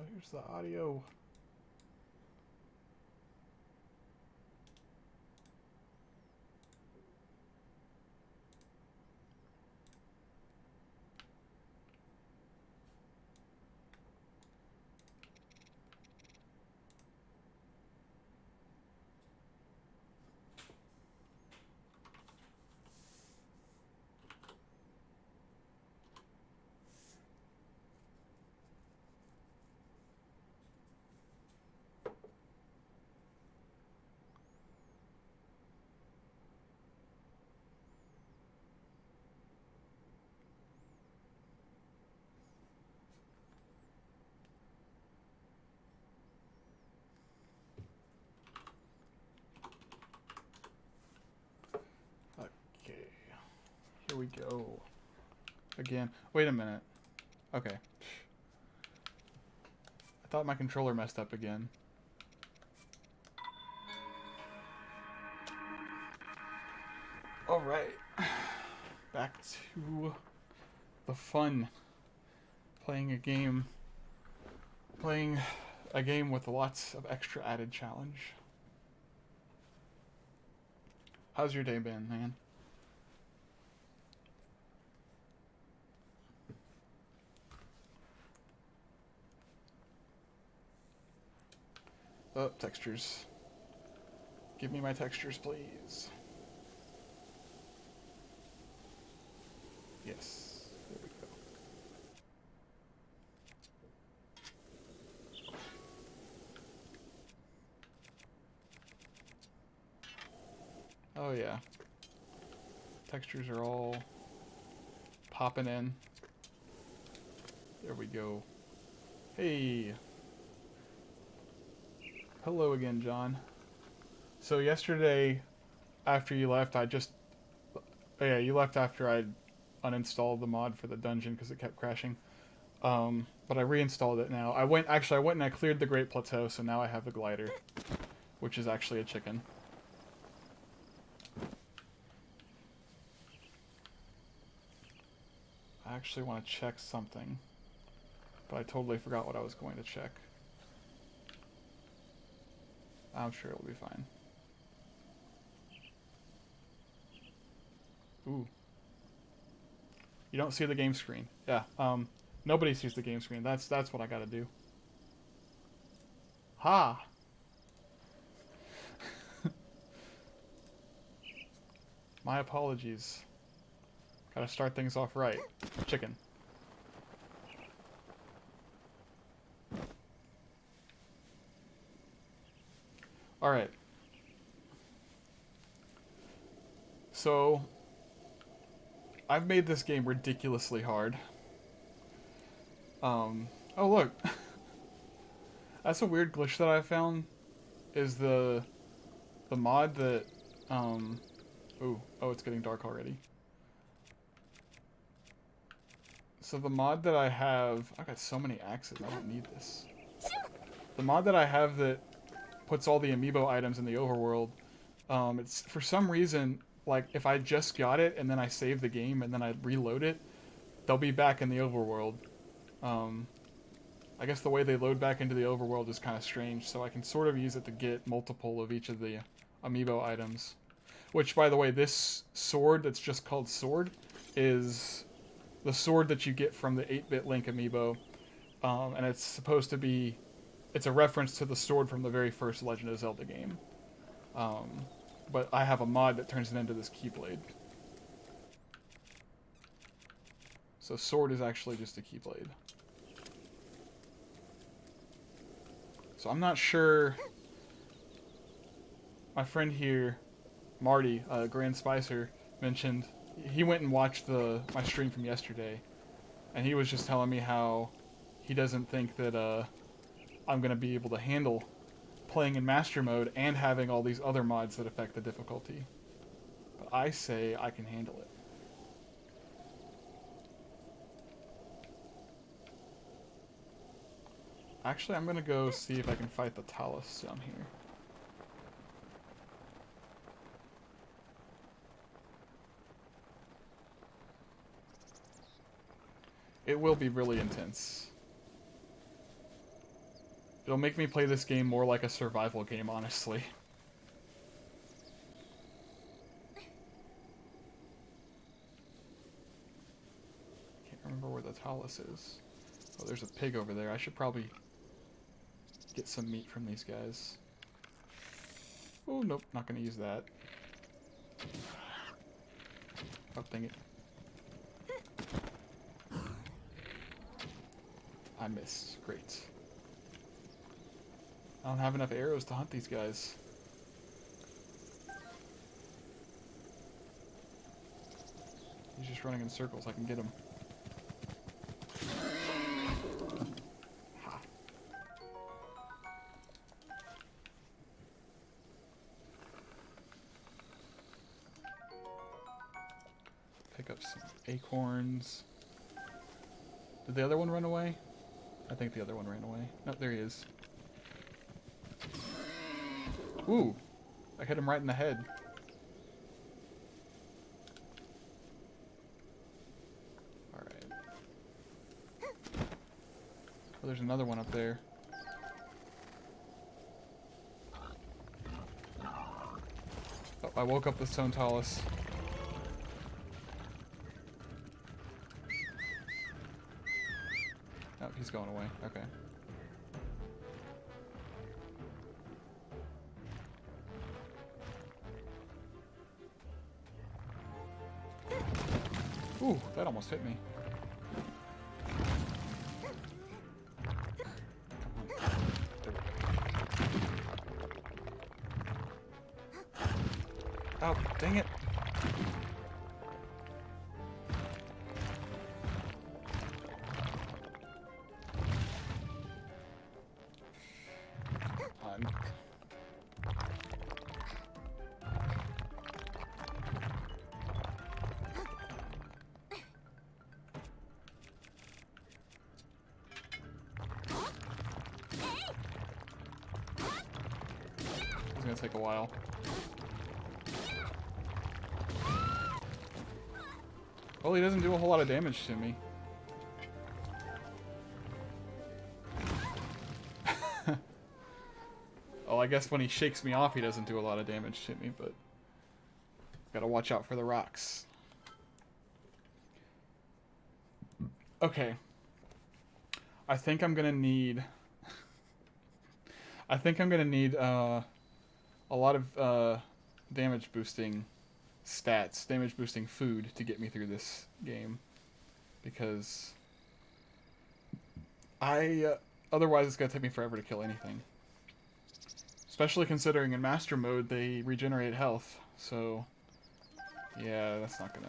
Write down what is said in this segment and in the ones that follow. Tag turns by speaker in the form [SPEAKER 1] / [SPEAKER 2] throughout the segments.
[SPEAKER 1] Here's the audio. Okay, here we go. Again. Wait a minute. Okay. I thought my controller messed up again. Alright. Back to the fun. Playing a game with lots of extra added challenge. How's your day been, man? Oh, textures. Give me my textures, please. Yes. There we go. Oh yeah. Textures are all popping in. There we go. Hey. Hello again, John. So yesterday, after you left, oh yeah, you left after I uninstalled the mod for the dungeon because it kept crashing. But I reinstalled it now. I went and I cleared the Great Plateau, so now I have the glider, which is actually a chicken. I actually want to check something, but I totally forgot what I was going to check. I'm sure it'll be fine. Ooh. You don't see the game screen. Yeah, nobody sees the game screen. That's what I gotta do. Ha! My apologies. Gotta start things off right. Chicken. Alright. So, I've made this game ridiculously hard. Oh look. That's a weird glitch that I found. Is the mod that, ooh, oh, it's getting dark already. So the mod that I have, I got so many axes, I don't need this. The mod that I have that puts all the amiibo items in the overworld, it's for some reason, like if I just got it and then I save the game and then I reload it, they'll be back in the overworld. I guess the way they load back into the overworld is kind of strange, so I can sort of use it to get multiple of each of the amiibo items. Which, by the way, this sword that's just called Sword is the sword that you get from the 8-bit Link amiibo. And it's supposed to be... It's a reference to the sword from the very first Legend of Zelda game. But I have a mod that turns it into this Keyblade. So Sword is actually just a Keyblade. So I'm not sure... My friend here, Marty, Grand Spicer, mentioned... He went and watched my stream from yesterday. And he was just telling me how he doesn't think that I'm going to be able to handle playing in Master Mode and having all these other mods that affect the difficulty. But I say I can handle it. Actually, I'm going to go see if I can fight the Talus down here. It will be really intense. It'll make me play this game more like a survival game, honestly. Can't remember where the talus is. Oh, there's a pig over there. I should probably get some meat from these guys. Oh, nope, not gonna use that. Oh, dang it. I missed. Great. I don't have enough arrows to hunt these guys. He's just running in circles. I can get him. Ha. Pick up some acorns. Did the other one run away? I think the other one ran away. Nope, there he is. Ooh! I hit him right in the head. Alright. Oh, there's another one up there. Oh, I woke up the stone talus. Oh, he's going away. Okay. Ooh, that almost hit me. Oh, dang it. It's gonna take a while. Well, he doesn't do a whole lot of damage to me. Oh, I guess when he shakes me off, he doesn't do a lot of damage to me, but gotta watch out for the rocks. Okay. I think I'm gonna need a lot of damage boosting stats, damage boosting food to get me through this game, because otherwise it's gonna take me forever to kill anything. Especially considering in master mode they regenerate health, so yeah, that's not gonna.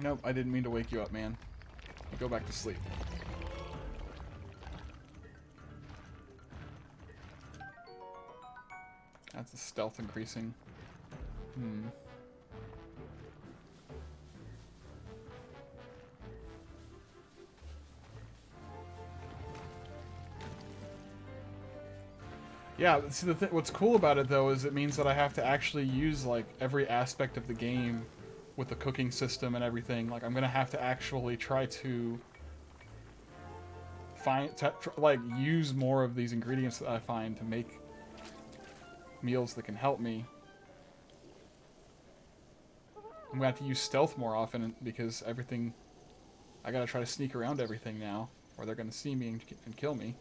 [SPEAKER 1] Nope, I didn't mean to wake you up, man. You go back to sleep. That's the stealth increasing. Yeah, see what's cool about it though is it means that I have to actually use like every aspect of the game with the cooking system and everything. Like I'm gonna have to actually try to use more of these ingredients that I find to make meals that can help me. I'm gonna have to use stealth more often because everything. I gotta try to sneak around everything now, or they're gonna see me and kill me.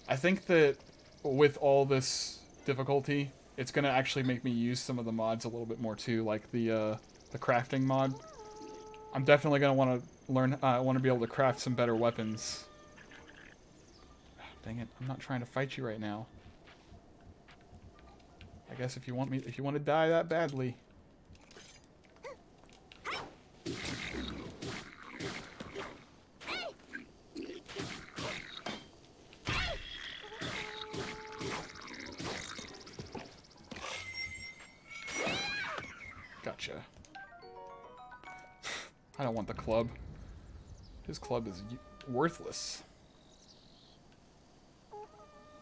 [SPEAKER 1] I think that with all this difficulty, it's gonna actually make me use some of the mods a little bit more too, like the crafting mod. I'm definitely gonna want to learn. I want to be able to craft some better weapons. Dang it! I'm not trying to fight you right now. I guess if you want to die that badly. Gotcha. I don't want the club. His club is worthless.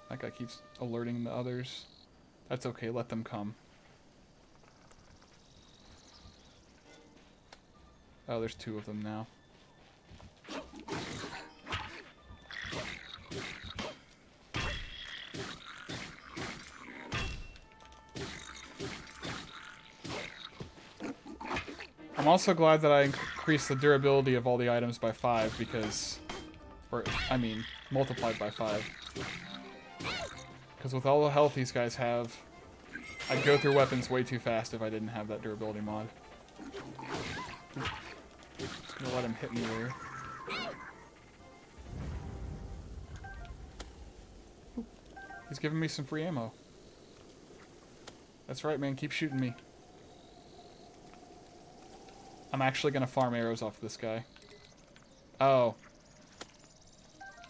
[SPEAKER 1] That guy keeps alerting the others. That's okay, let them come. Oh, there's two of them now. I'm also glad that I increased the durability of all the items by 5 because... Or, I mean, multiplied by 5. Because with all the health these guys have, I'd go through weapons way too fast if I didn't have that durability mod. Just gonna let him hit me there. He's giving me some free ammo. That's right, man. Keep shooting me. I'm actually gonna farm arrows off this guy. Oh.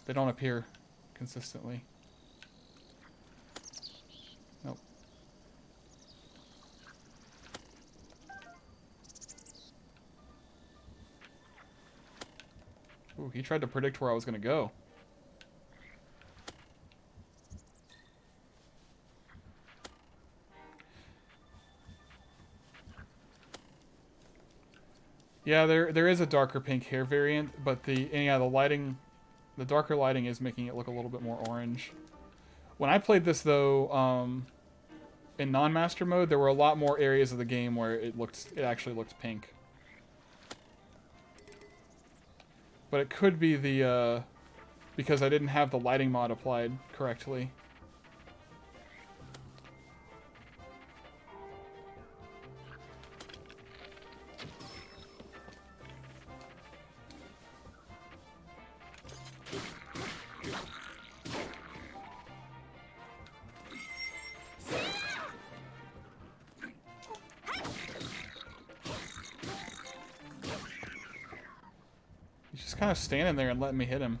[SPEAKER 1] They don't appear consistently. Nope. Ooh, he tried to predict where I was gonna go. Yeah, there is a darker pink hair variant, but the lighting, the darker lighting is making it look a little bit more orange. When I played this though, in non-master mode, there were a lot more areas of the game where it actually looked pink. But it could be the because I didn't have the lighting mod applied correctly. He's just kind of standing there and letting me hit him.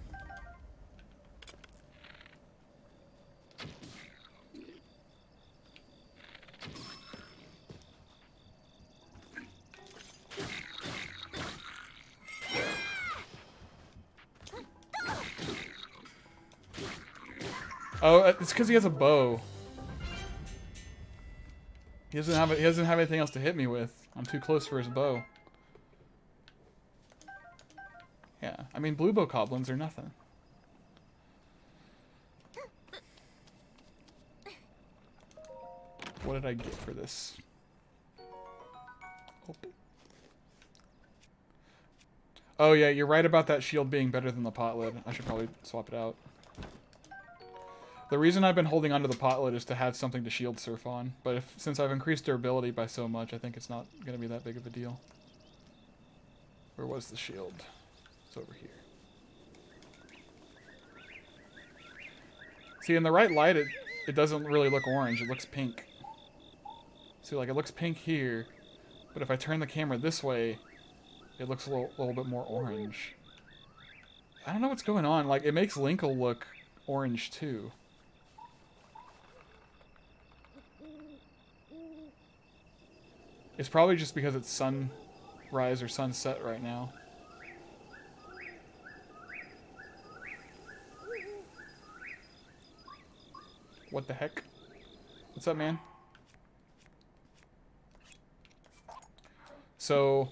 [SPEAKER 1] Oh, it's because he has a bow. He doesn't have anything else to hit me with. I'm too close for his bow. Yeah, I mean, blue bow goblins are nothing. What did I get for this? Oh yeah, you're right about that shield being better than the pot lid. I should probably swap it out. The reason I've been holding onto the pot lid is to have something to shield surf on, but since I've increased durability by so much, I think it's not going to be that big of a deal. Where was the shield? It's over here. See, in the right light, it doesn't really look orange. It looks pink. See, like, it looks pink here, but if I turn the camera this way, it looks a little bit more orange. I don't know what's going on. Like, it makes Linkle look orange, too. It's probably just because it's sunrise or sunset right now. What the heck? What's up, man? So,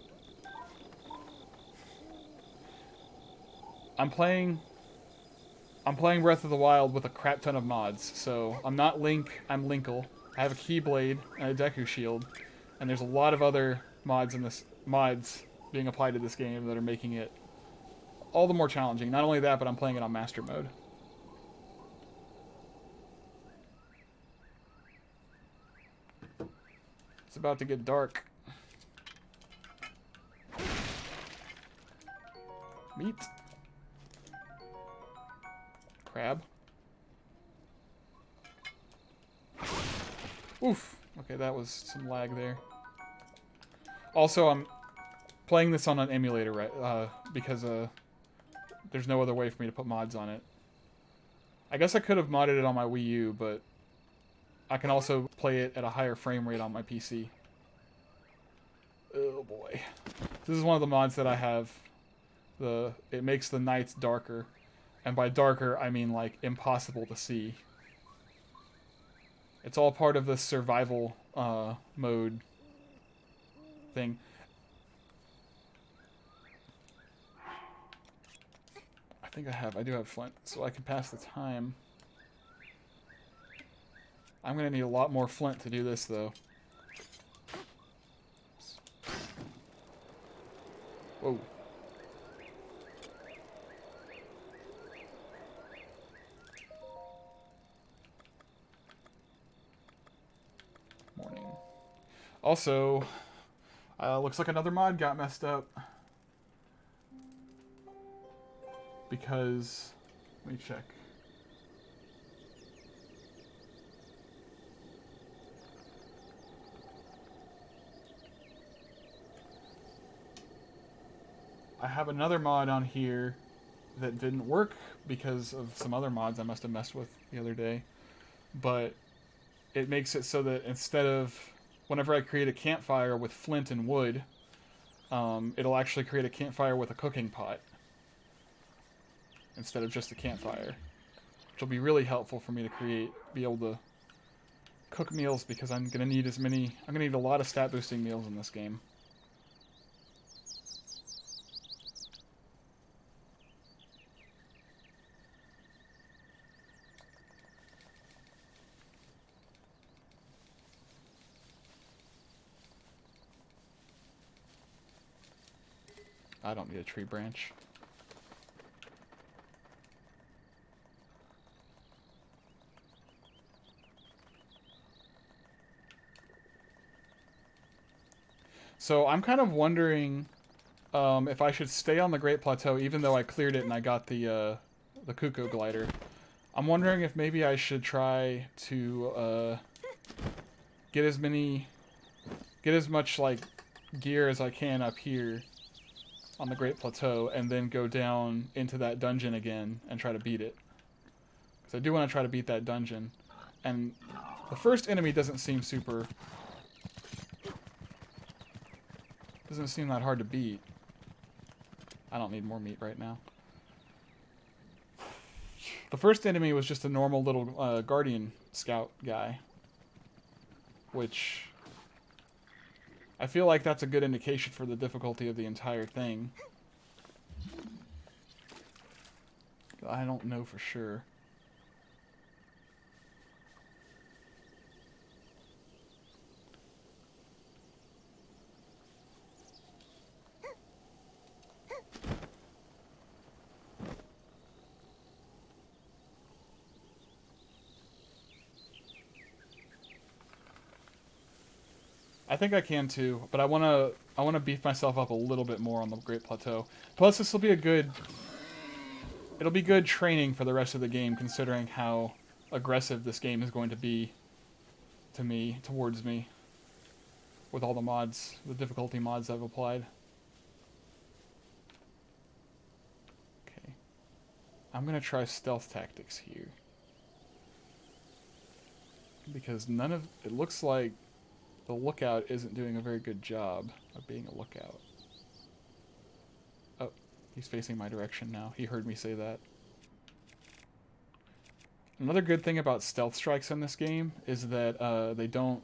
[SPEAKER 1] I'm playing Breath of the Wild with a crap ton of mods. So, I'm not Link, I'm Linkle. I have a Keyblade and a Deku Shield. And there's a lot of other mods being applied to this game that are making it all the more challenging. Not only that, but I'm playing it on Master Mode. It's about to get dark. Meat. Crab. Oof. Okay, that was some lag there. Also, I'm playing this on an emulator, right? Because there's no other way for me to put mods on it. I guess I could have modded it on my Wii U, but I can also play it at a higher frame rate on my PC. Oh boy. This is one of the mods that I have. It makes the nights darker. And by darker, I mean like impossible to see. It's all part of the survival mode thing. think I do have flint, so I can pass the time. I'm gonna need a lot more flint to do this, though. Whoa. Morning. Also, looks like another mod got messed up. Because, let me check. I have another mod on here that didn't work because of some other mods I must have messed with the other day. But it makes it so that instead of, whenever I create a campfire with flint and wood, it'll actually create a campfire with a cooking pot instead of just a campfire, which will be really helpful for me to be able to cook meals, because I'm gonna need a lot of stat boosting meals in this game. I don't need a tree branch. So I'm kind of wondering if I should stay on the Great Plateau, even though I cleared it and I got the Kuko glider. I'm wondering if maybe I should try to get as much like gear as I can up here on the Great Plateau, and then go down into that dungeon again and try to beat it. Because I do want to try to beat that dungeon. And the first enemy doesn't seem that hard to beat. I don't need more meat right now. The first enemy was just a normal little guardian scout guy, which I feel like that's a good indication for the difficulty of the entire thing. I don't know for sure. I think I can too, but I wanna beef myself up a little bit more on the Great Plateau. Plus, this will be it'll be good training for the rest of the game, considering how aggressive this game is going to be towards me, with all the mods, the difficulty mods I've applied. Okay, I'm gonna try stealth tactics here, because it looks like the lookout isn't doing a very good job of being a lookout. Oh, he's facing my direction now. He heard me say that. Another good thing about stealth strikes in this game is that they don't...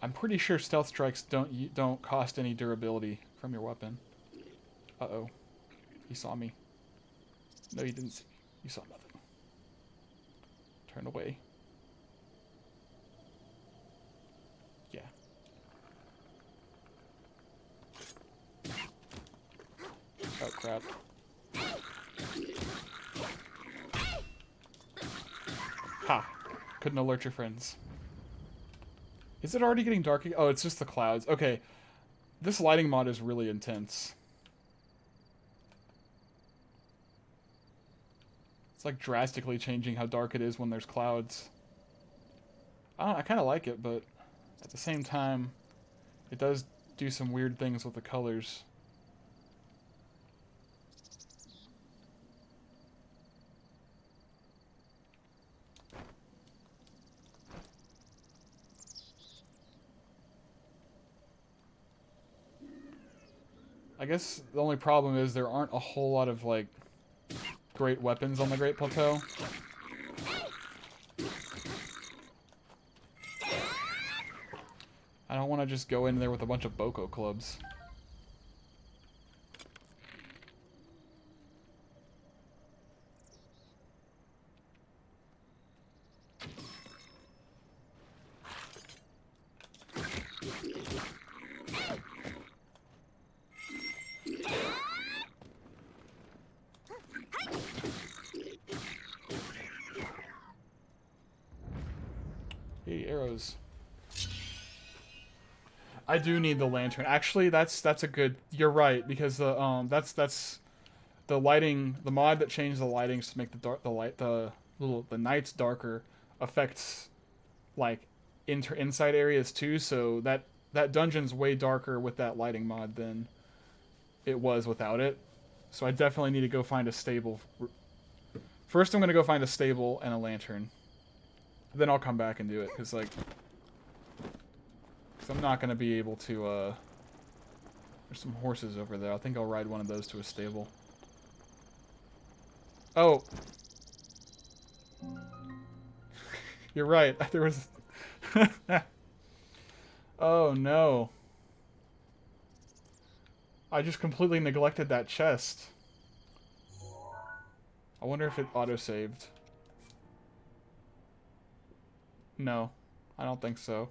[SPEAKER 1] I'm pretty sure stealth strikes don't cost any durability from your weapon. Uh-oh. He saw me. No, you didn't see me. You saw nothing. Turn away. Yeah. Oh, crap. Ha! Couldn't alert your friends. Is it already getting dark? Oh, it's just the clouds. Okay. This lighting mod is really intense. It's like drastically changing how dark it is when there's clouds. I kind of like it, but at the same time, it does do some weird things with the colors. I guess the only problem is there aren't a whole lot of, like, great weapons on the Great Plateau. I don't want to just go in there with a bunch of Boko clubs. Hey, arrows. I do need the lantern. Actually, that's a good. You're right, because the that's the lighting, the mod that changed the lightings to make the nights darker affects like inside areas too. So that dungeon's way darker with that lighting mod than it was without it. So I definitely need to go find a stable. First, I'm gonna go find a stable and a lantern. Then I'll come back and do it, because I'm not gonna be able to. There's some horses over there. I think I'll ride one of those to a stable. Oh. You're right. There was... Oh, no. I just completely neglected that chest. I wonder if it auto-saved. No. I don't think so.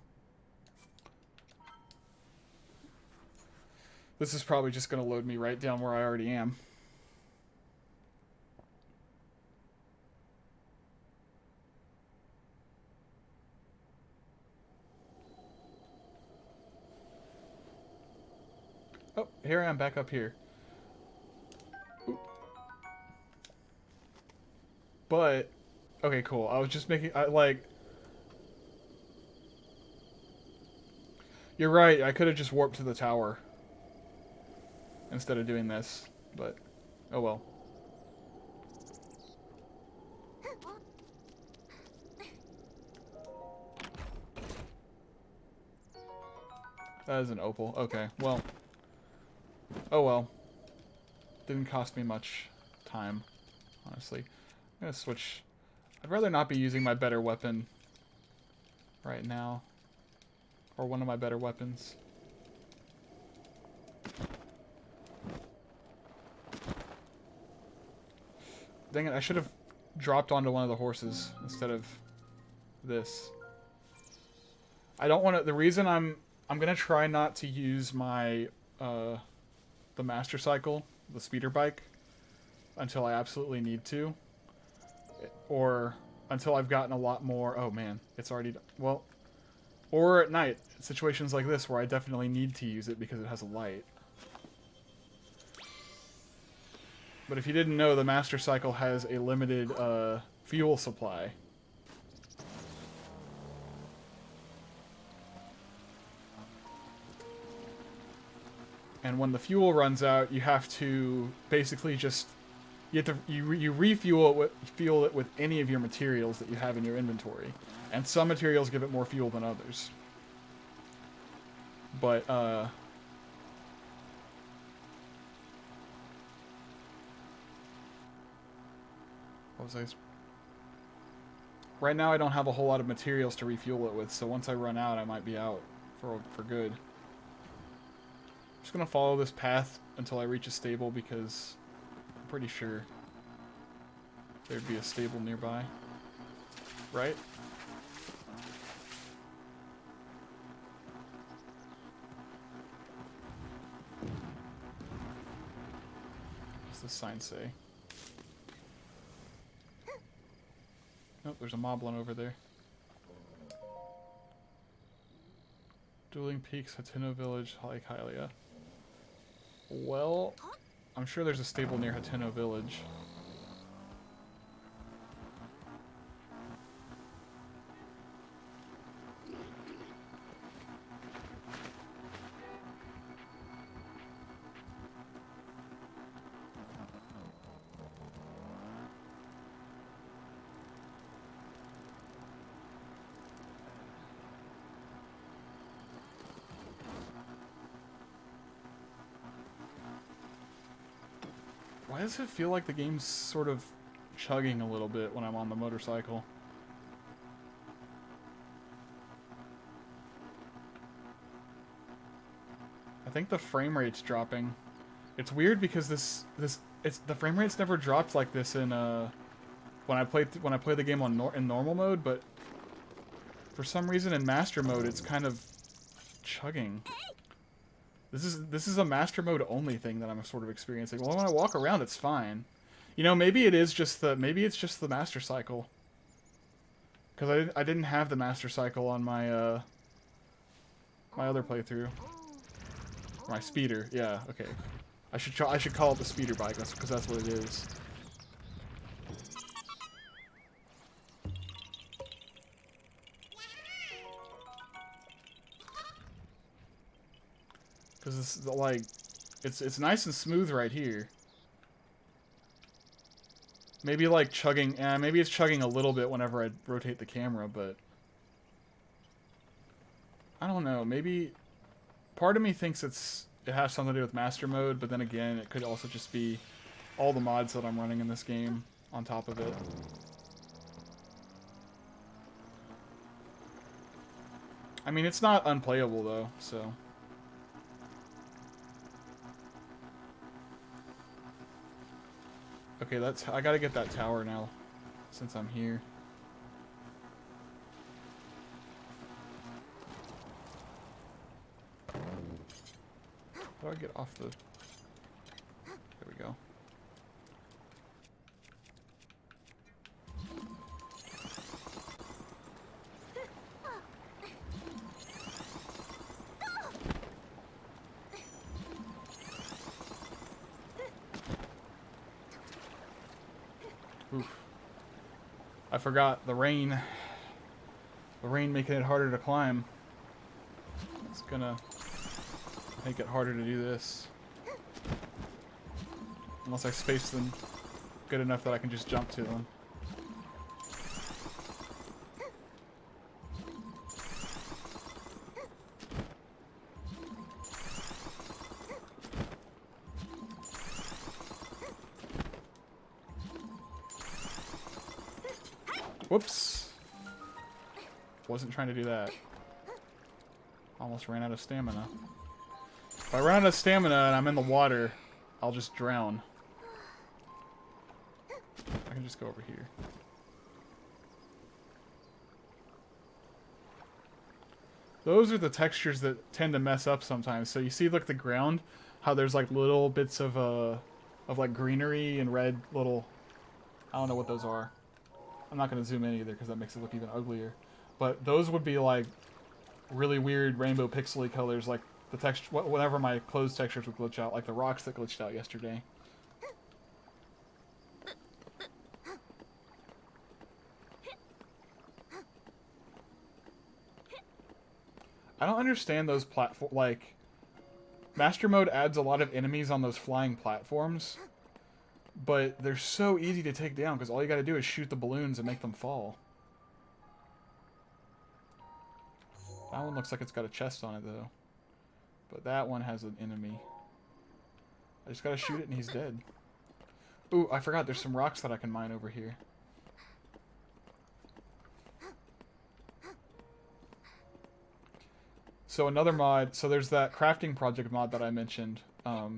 [SPEAKER 1] This is probably just going to load me right down where I already am. Oh, here I am back up here. Ooh. But, okay, cool. I was just making, you're right, I could have just warped to the tower instead of doing this, but, oh well. That is an opal. Okay, well. Oh well. Didn't cost me much time, honestly. I'm gonna switch. I'd rather not be using my better weapon right now. Or one of my better weapons. Dang it, I should have dropped onto one of the horses instead of this. I don't want to... The reason I'm gonna try not to use my... the master cycle, the speeder bike, until I absolutely need to, or until I've gotten a lot more. Oh man, it's already well, or at night, situations like this where I definitely need to use it because it has a light. But if you didn't know, the master cycle has a limited fuel supply. And when the fuel runs out, you have to basically just you refuel it with any of your materials that you have in your inventory, and some materials give it more fuel than others. But what was I? Right now, I don't have a whole lot of materials to refuel it with, so once I run out, I might be out for good. I'm just gonna follow this path until I reach a stable because I'm pretty sure there'd be a stable nearby. Right? What's this sign say? Nope, there's a moblin over there. Dueling Peaks, Hateno Village, Lake Hylia. Well, I'm sure there's a stable near Hateno Village. Why does it feel like the game's sort of chugging a little bit when I'm on the motorcycle? I think the frame rate's dropping. It's weird because the frame rate's never dropped like this in when I play the game in normal mode, but for some reason in master mode it's kind of chugging. This is a master mode only thing that I'm sort of experiencing. Well, when I walk around, it's fine. You know, maybe it's just the master cycle. Because I didn't have the Master Cycle on my, my other playthrough. My speeder, yeah, okay. I should call it the speeder bike, because that's what it is. Because it's like, it's nice and smooth right here. Maybe like chugging, maybe it's chugging a little bit whenever I rotate the camera, but I don't know. Maybe part of me thinks it has something to do with master mode, but then again, it could also just be all the mods that I'm running in this game on top of it. I mean, it's not unplayable though, so. Okay, I gotta get that tower now, since I'm here. How do I get off the... There we go. Oof. I forgot the rain. The rain making it harder to climb. It's gonna make it harder to do this. Unless I space them good enough that I can just jump to them. Whoops. Wasn't trying to do that. Almost ran out of stamina. If I run out of stamina and I'm in the water, I'll just drown. I can just go over here. Those are the textures that tend to mess up sometimes. So you see, like, the ground, how there's like little bits of like greenery and red little, I don't know what those are. I'm not going to zoom in either because that makes it look even uglier. But those would be like really weird rainbow pixely colors, like the texture, whenever my clothes textures would glitch out, like the rocks that glitched out yesterday. I don't understand those like, Master Mode adds a lot of enemies on those flying platforms, but they're so easy to take down because all you gotta do is shoot the balloons and make them fall. That one looks like it's got a chest on it though. But that one has an enemy. I just gotta shoot it and he's dead. Ooh, I forgot there's some rocks that I can mine over here. So another mod, so there's that crafting project mod that I mentioned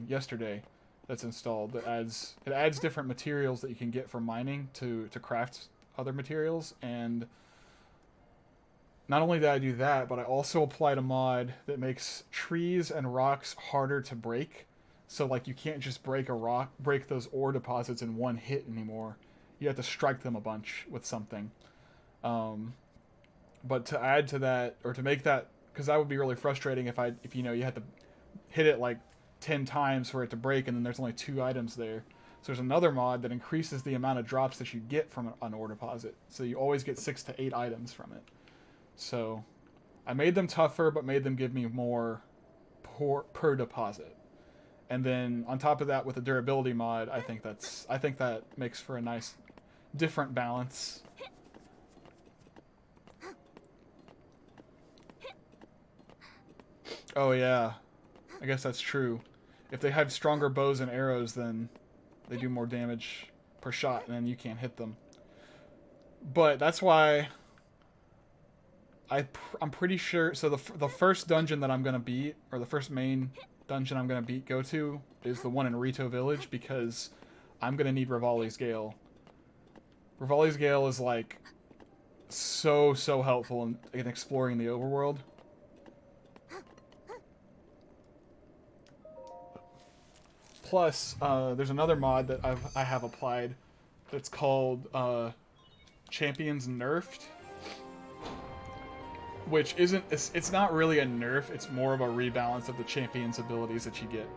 [SPEAKER 1] yesterday that's installed that adds different materials that you can get from mining to craft other materials. And not only did I do that, but I also applied a mod that makes trees and rocks harder to break. So like you can't just break those ore deposits in one hit anymore. You have to strike them a bunch with something. But to add to that, or to make that, because that would be really frustrating if you know, you had to hit it like 10 times for it to break and then there's only 2 items there. So there's another mod that increases the amount of drops that you get from an ore deposit. So you always get 6 to 8 items from it. So I made them tougher, but made them give me more per deposit. And then on top of that, with the durability mod, I think that makes for a nice different balance. Oh yeah, I guess that's true. If they have stronger bows and arrows, then they do more damage per shot, and then you can't hit them. But that's why I'm pretty sure. So the first dungeon that I'm gonna beat, or the first main dungeon I'm gonna go to, is the one in Rito Village, because I'm gonna need Rivali's Gale. Rivali's Gale is like so helpful in exploring the overworld. Plus, there's another mod that I have applied that's called Champions Nerfed. which isn't, it's not really a nerf, it's more of a rebalance of the champion's abilities that you get.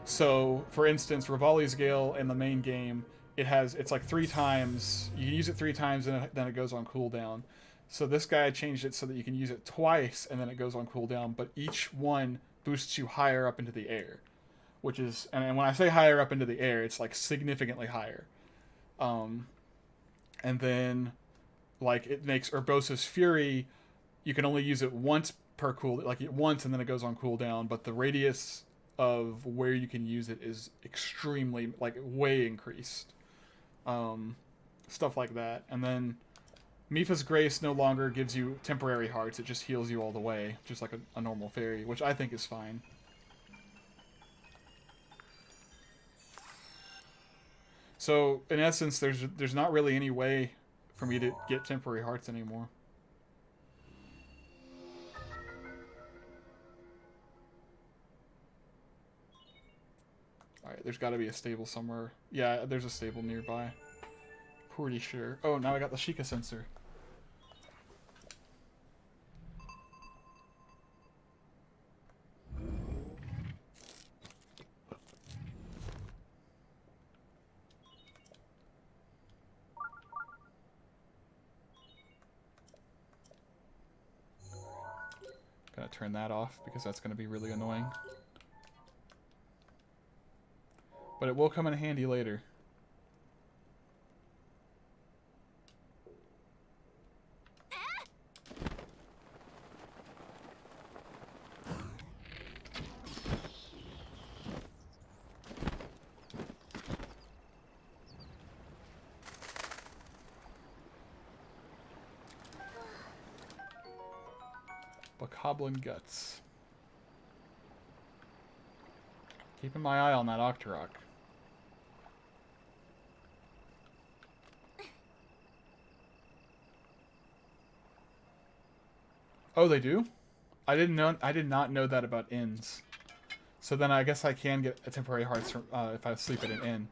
[SPEAKER 1] So, for instance, Rivali's Gale in the main game, it's like 3 times, you can use it 3 times and then it goes on cooldown. So this guy changed it so that you can use it twice and then it goes on cooldown, but each one boosts you higher up into the air, which is, and when I say higher up into the air, it's like significantly higher. And then, like, it makes Urbosa's Fury, you can only use it once per like once and then it goes on cooldown, but the radius of where you can use it is extremely, like, way increased. Stuff like that. And then Mipha's Grace no longer gives you temporary hearts, it just heals you all the way, just like a normal fairy, which I think is fine. So, in essence, there's not really any way for me to get temporary hearts anymore. Alright, there's got to be a stable somewhere. Yeah, there's a stable nearby. Pretty sure. Oh, now I got the Sheikah sensor. Gotta turn that off because that's gonna be really annoying. But it will come in handy later. Bokoblin Guts. Keeping my eye on that Octorok. Oh, they do? I did not know that about inns. So then I guess I can get a temporary hearts from, if I sleep at an inn.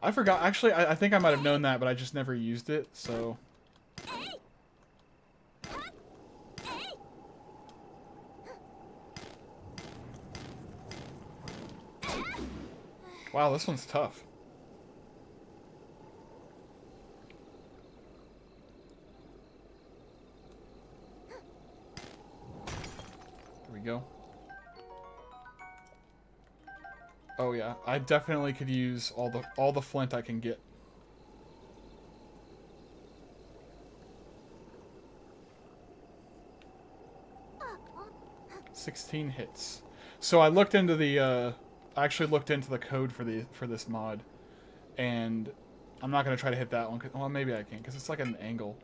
[SPEAKER 1] I forgot. Actually, I think I might have known that, but I just never used it, so... Wow, this one's tough. There we go. Oh yeah, I definitely could use all the flint I can get. "16 hits." So I looked into the I actually looked into the code for this mod, and I'm not gonna try to hit that one. Well, maybe I can because it's like an angle.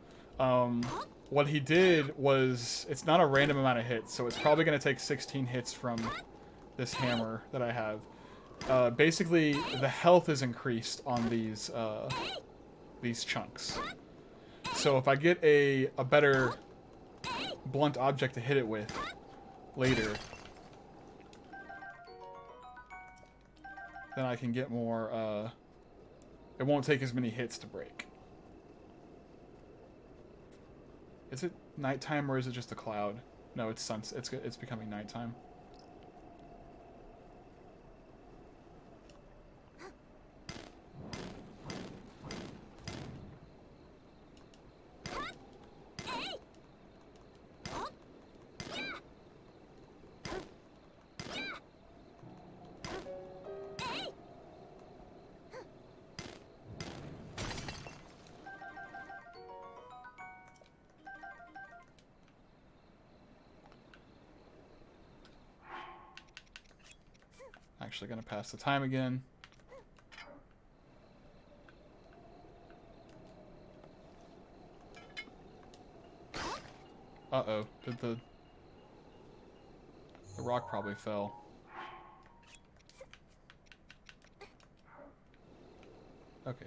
[SPEAKER 1] What he did was, it's not a random amount of hits, so it's probably gonna take 16 hits from this hammer that I have. Basically, the health is increased on these chunks. So if I get a better blunt object to hit it with later, then I can get more, it won't take as many hits to break. Is it nighttime or is it just a cloud? No, it's sunset. It's becoming nighttime. Actually gonna pass the time again. Uh-oh. Did the rock probably fell. Okay.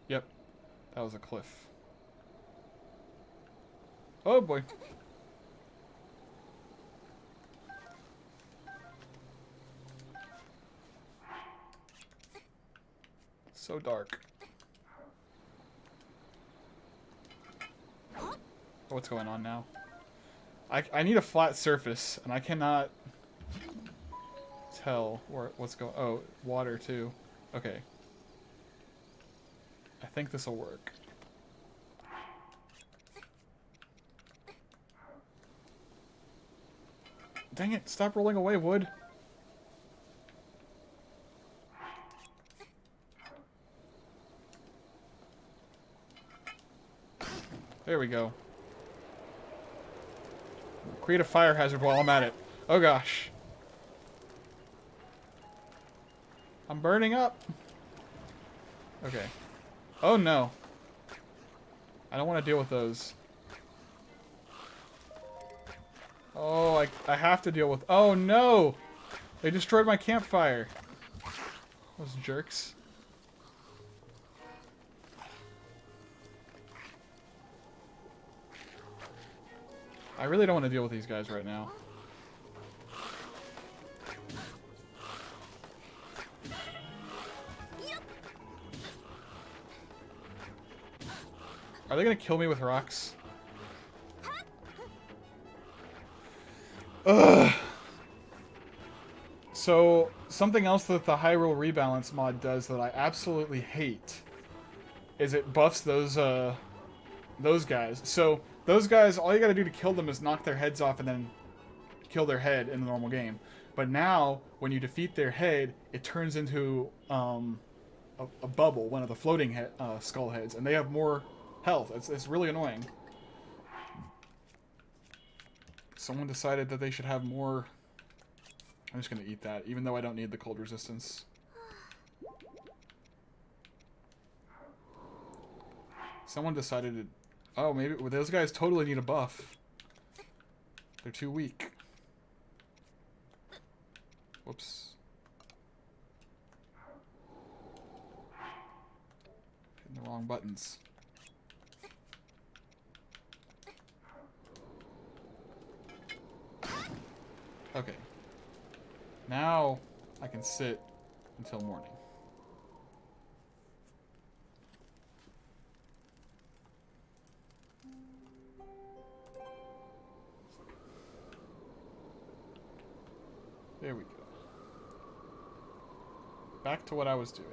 [SPEAKER 1] Yep. That was a cliff. Oh boy. So dark. What's going on now? I need a flat surface, and I cannot tell what's going... Oh, water, too. Okay. I think this will work. Dang it, stop rolling away, wood. There we go. Create a fire hazard while I'm at it. Oh gosh. I'm burning up. Okay. Oh no. I don't want to deal with those. Oh, I have to deal with... Oh no! They destroyed my campfire. Those jerks. I really don't want to deal with these guys right now. Are they gonna kill me with rocks? Ugh. So, something else that the Hyrule Rebalance mod does that I absolutely hate is it buffs those guys. So, those guys, all you gotta do to kill them is knock their heads off and then kill their head in the normal game. But now, when you defeat their head, it turns into a bubble, one of the floating skull heads, and they have more health. It's really annoying. Someone decided that they should have more... I'm just gonna eat that, even though I don't need the cold resistance. Someone decided to... Oh, maybe those guys totally need a buff. They're too weak. Whoops. Hitting the wrong buttons. Okay. Now I can sit until morning. There we go. Back to what I was doing.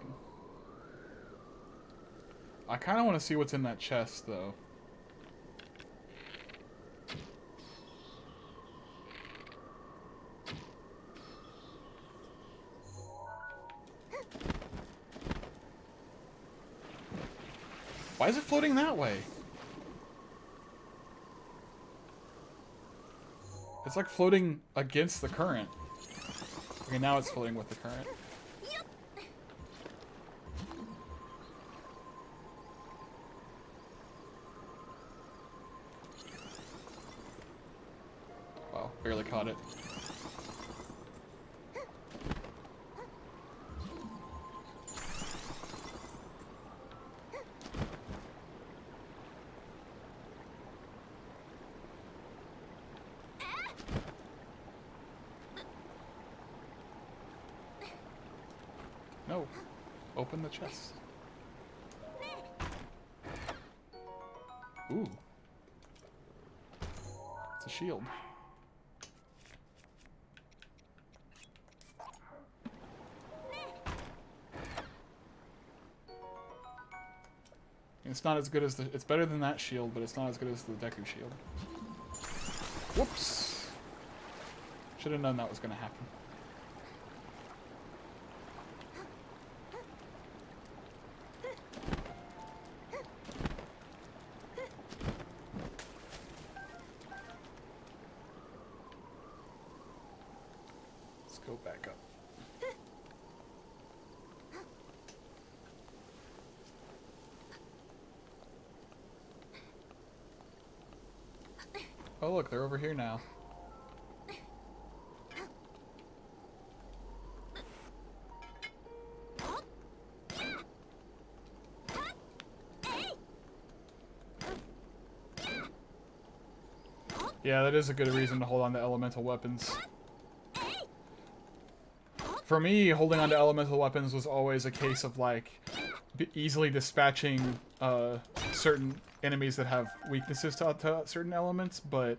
[SPEAKER 1] I kind of want to see what's in that chest, though. Why is it floating that way? It's like floating against the current. Okay, now it's floating with the current. Wow, barely caught it. No. Open the chest. Ooh. It's a shield. It's not as good as the... It's better than that shield, but it's not as good as the Deku shield. Whoops! Should have known that was going to happen. Go back up. Oh look, they're over here now. Yeah, that is a good reason to hold on to elemental weapons. For me, holding on to elemental weapons was always a case of, like, easily dispatching certain enemies that have weaknesses to certain elements, but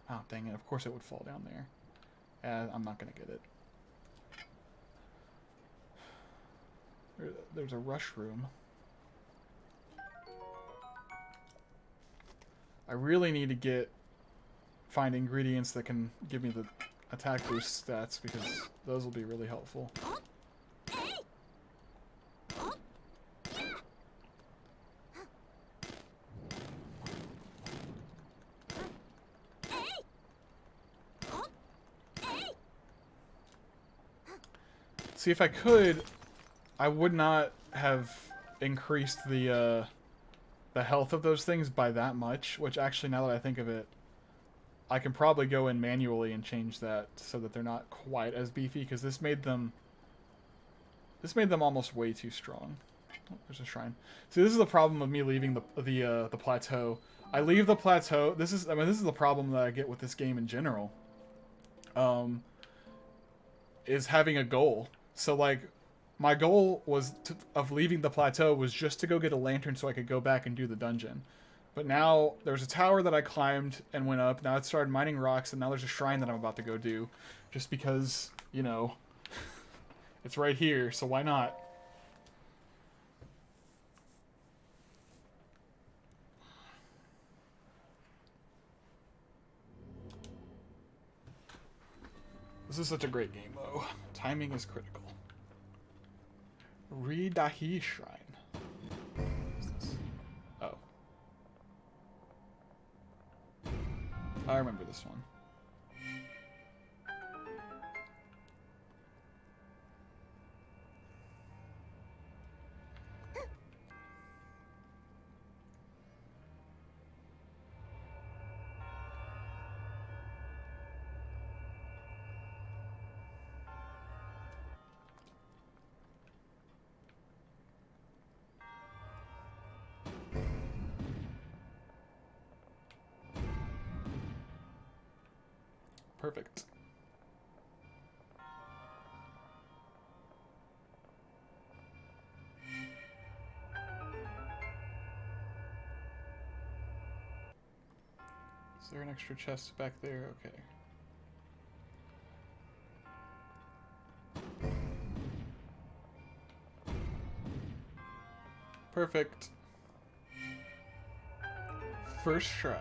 [SPEAKER 1] Oh, dang it. Of course it would fall down there. I'm not going to get it. There's a rush room. I really need to find ingredients that can give me the attack boost stats, because those will be really helpful. See, if I could, I would not have increased the health of those things by that much, which actually, now that I think of it, I can probably go in manually and change that so that they're not quite as beefy, because this made them almost way too strong. Oh, there's a shrine. See, this is the problem of me leaving the plateau. I leave the plateau. This is the problem that I get with this game in general. Is having a goal. So like, my goal of leaving the plateau was just to go get a lantern so I could go back and do the dungeon. But now there's a tower that I climbed and went up. Now it started mining rocks, and now there's a shrine that I'm about to go do, just because, you know, it's right here. So why not? This is such a great game, though. Timing is critical. Ridahi Shrine. What is this? Oh. I remember this one. Perfect. Is there an extra chest back there? Okay. Perfect. First try.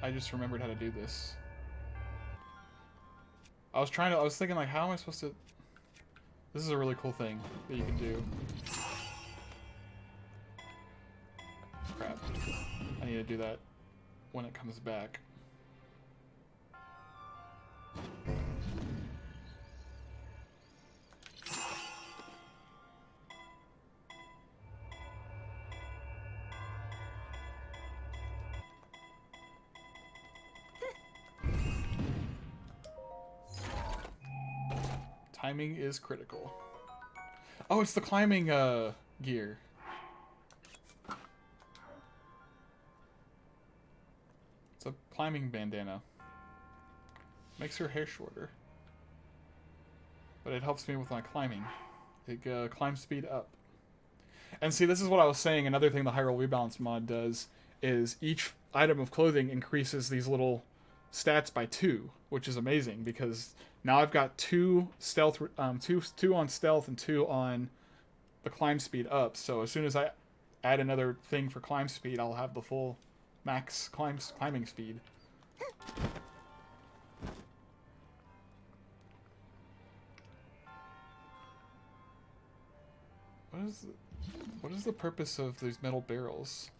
[SPEAKER 1] I just remembered how to do this. I was thinking, like, how am I supposed to... This is a really cool thing that you can do. Crap. I need to do that when it comes back. Timing is critical. Oh, it's the climbing gear. It's a climbing bandana. Makes her hair shorter. But it helps me with my climbing. It climb speed up. And see, this is what I was saying. Another thing the Hyrule Rebalance mod does is each item of clothing increases these little stats by 2, which is amazing, because now I've got 2 stealth, two on stealth and 2 on the climb speed up. So as soon as I add another thing for climb speed, I'll have the full max climbing speed. What is the purpose of these metal barrels?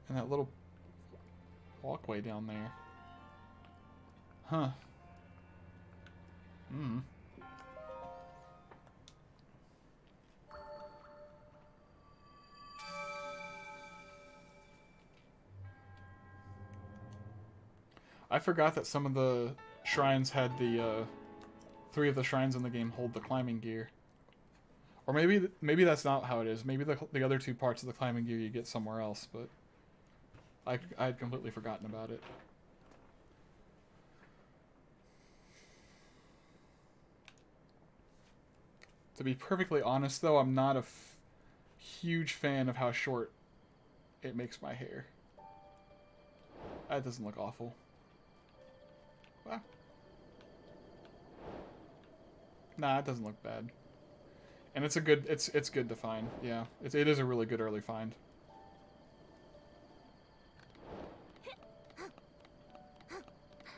[SPEAKER 1] And that little walkway down there. Huh. Hmm. I forgot that some of the shrines had the, 3 of the shrines in the game hold the climbing gear. Or maybe that's not how it is. Maybe the other two parts of the climbing gear you get somewhere else, but I had completely forgotten about it. To be perfectly honest, though, I'm not a huge fan of how short it makes my hair. That doesn't look awful. Wow. Nah, it doesn't look bad. And it's a good, it's good to find. Yeah, it is a really good early find.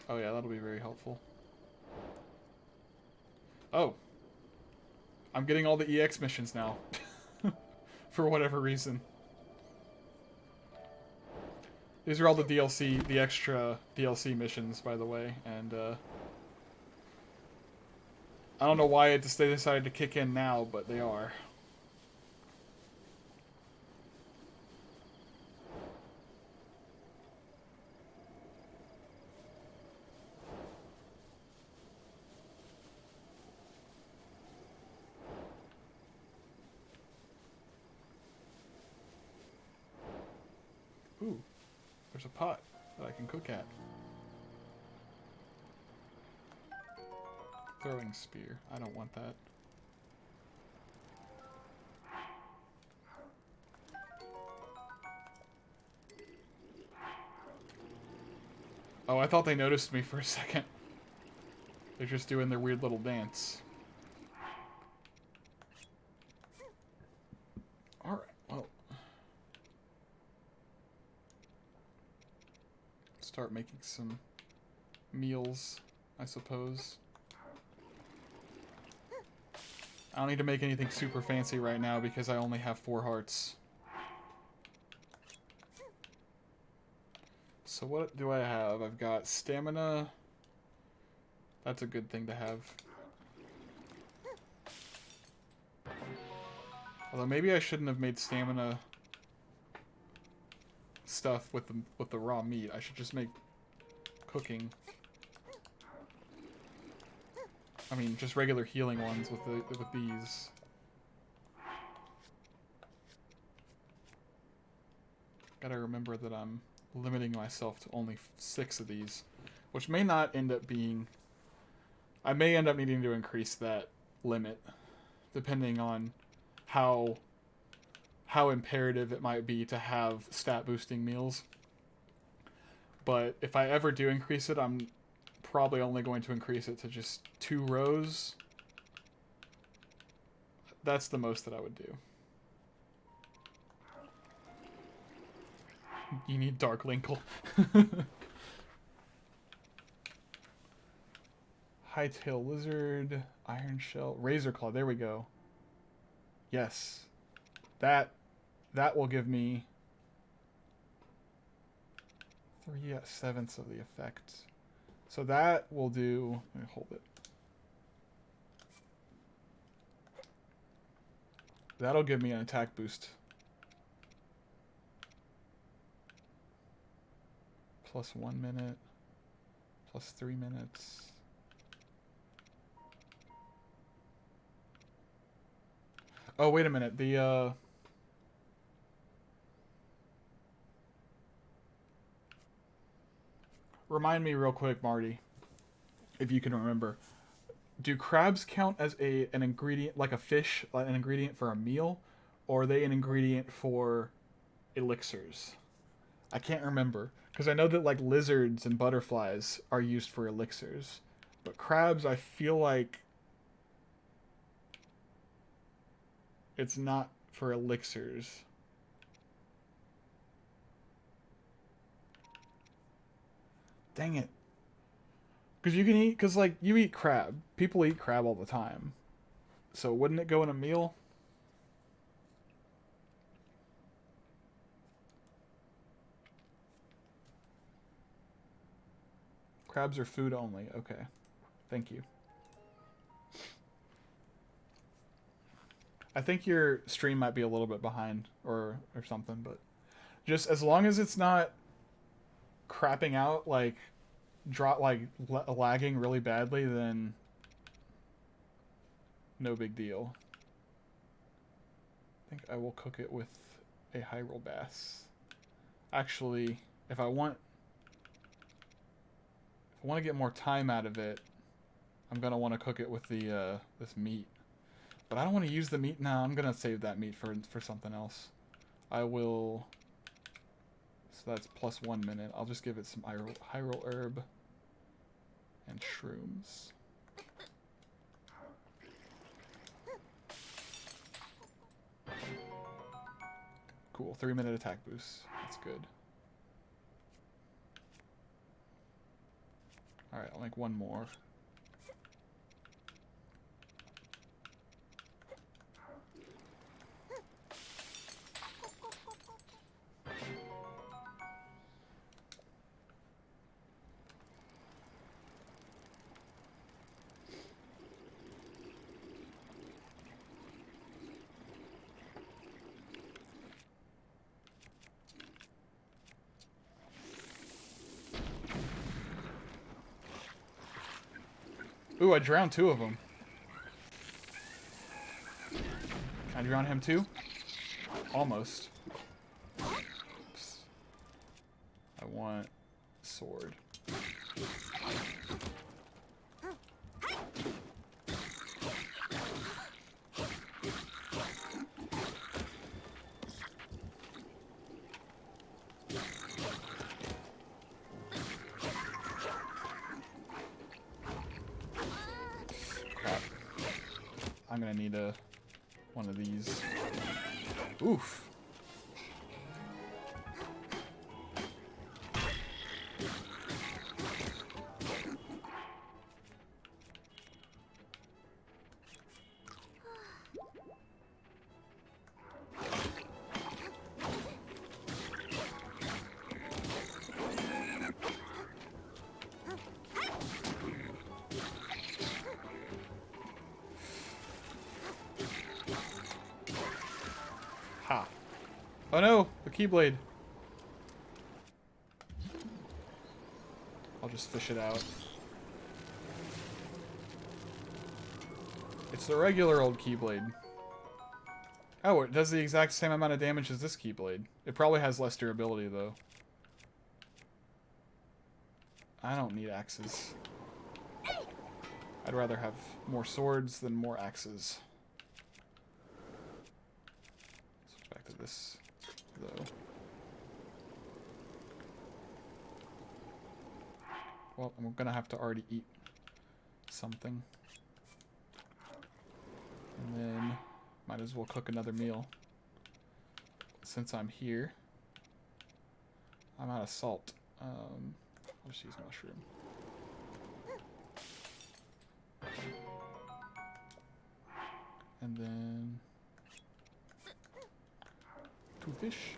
[SPEAKER 1] Oh yeah, that'll be very helpful. Oh. I'm getting all the EX missions now. For whatever reason. These are all the DLC, the extra DLC missions, by the way, and I don't know why they decided to kick in now, but they are. Ooh, there's a pot that I can cook at. Throwing spear. I don't want that. Oh, I thought they noticed me for a second. They're just doing their weird little dance. Alright, well. Start making some meals, I suppose. I don't need to make anything super fancy right now because I only have 4 hearts. So what do I have? I've got stamina. That's a good thing to have. Although maybe I shouldn't have made stamina stuff with the raw meat. I should just make cooking. I mean, just regular healing ones with these. Gotta remember that I'm limiting myself to only 6 of these, which may not end up being. I may end up needing to increase that limit, depending on how imperative it might be to have stat boosting meals. But if I ever do increase it, I'm probably only going to increase it to just 2 rows. That's the most that I would do. You need Dark Linkle. Hightail Lizard, Iron Shell, Razor Claw, there we go. Yes. That will give me 3/7 of the effect. So that will do. Let me hold it. That'll give me an attack boost. Plus 1 minute. Plus 3 minutes. Oh, wait a minute. The, remind me real quick, Marty, if you can remember. Do crabs count as an ingredient, like a fish, like an ingredient for a meal? Or are they an ingredient for elixirs? I can't remember. Because I know that, like, lizards and butterflies are used for elixirs. But crabs, I feel like it's not for elixirs. Dang it. Because you can eat, because, like, you eat crab. People eat crab all the time. So wouldn't it go in a meal? Crabs are food only. Okay. Thank you. I think your stream might be a little bit behind or something, but just as long as it's not crapping out, like lagging really badly, then no big deal. I think I will cook it with a Hyrule Bass. Actually, if I want to get more time out of it, I'm gonna want to cook it with the this meat. But I don't want to use the meat now. I'm gonna save that meat for something else. I will. So that's plus 1 minute. I'll just give it some Hyrule herb and shrooms. Cool. 3-minute attack boost. That's good. Alright, I'll make one more. Ooh, I drowned 2 of them. Can I drown him too? Almost. Oops. I want sword. I'm gonna need one of these. Oof. Ha. Oh no, the Keyblade. I'll just fish it out. It's the regular old Keyblade. Oh, it does the exact same amount of damage as this Keyblade. It probably has less durability, though. I don't need axes. I'd rather have more swords than more axes. Switch back to this, though. Well, I'm gonna have to already eat something. And then might as well cook another meal. Since I'm here, I'm out of salt. I'll just use mushroom. And then 2 fish.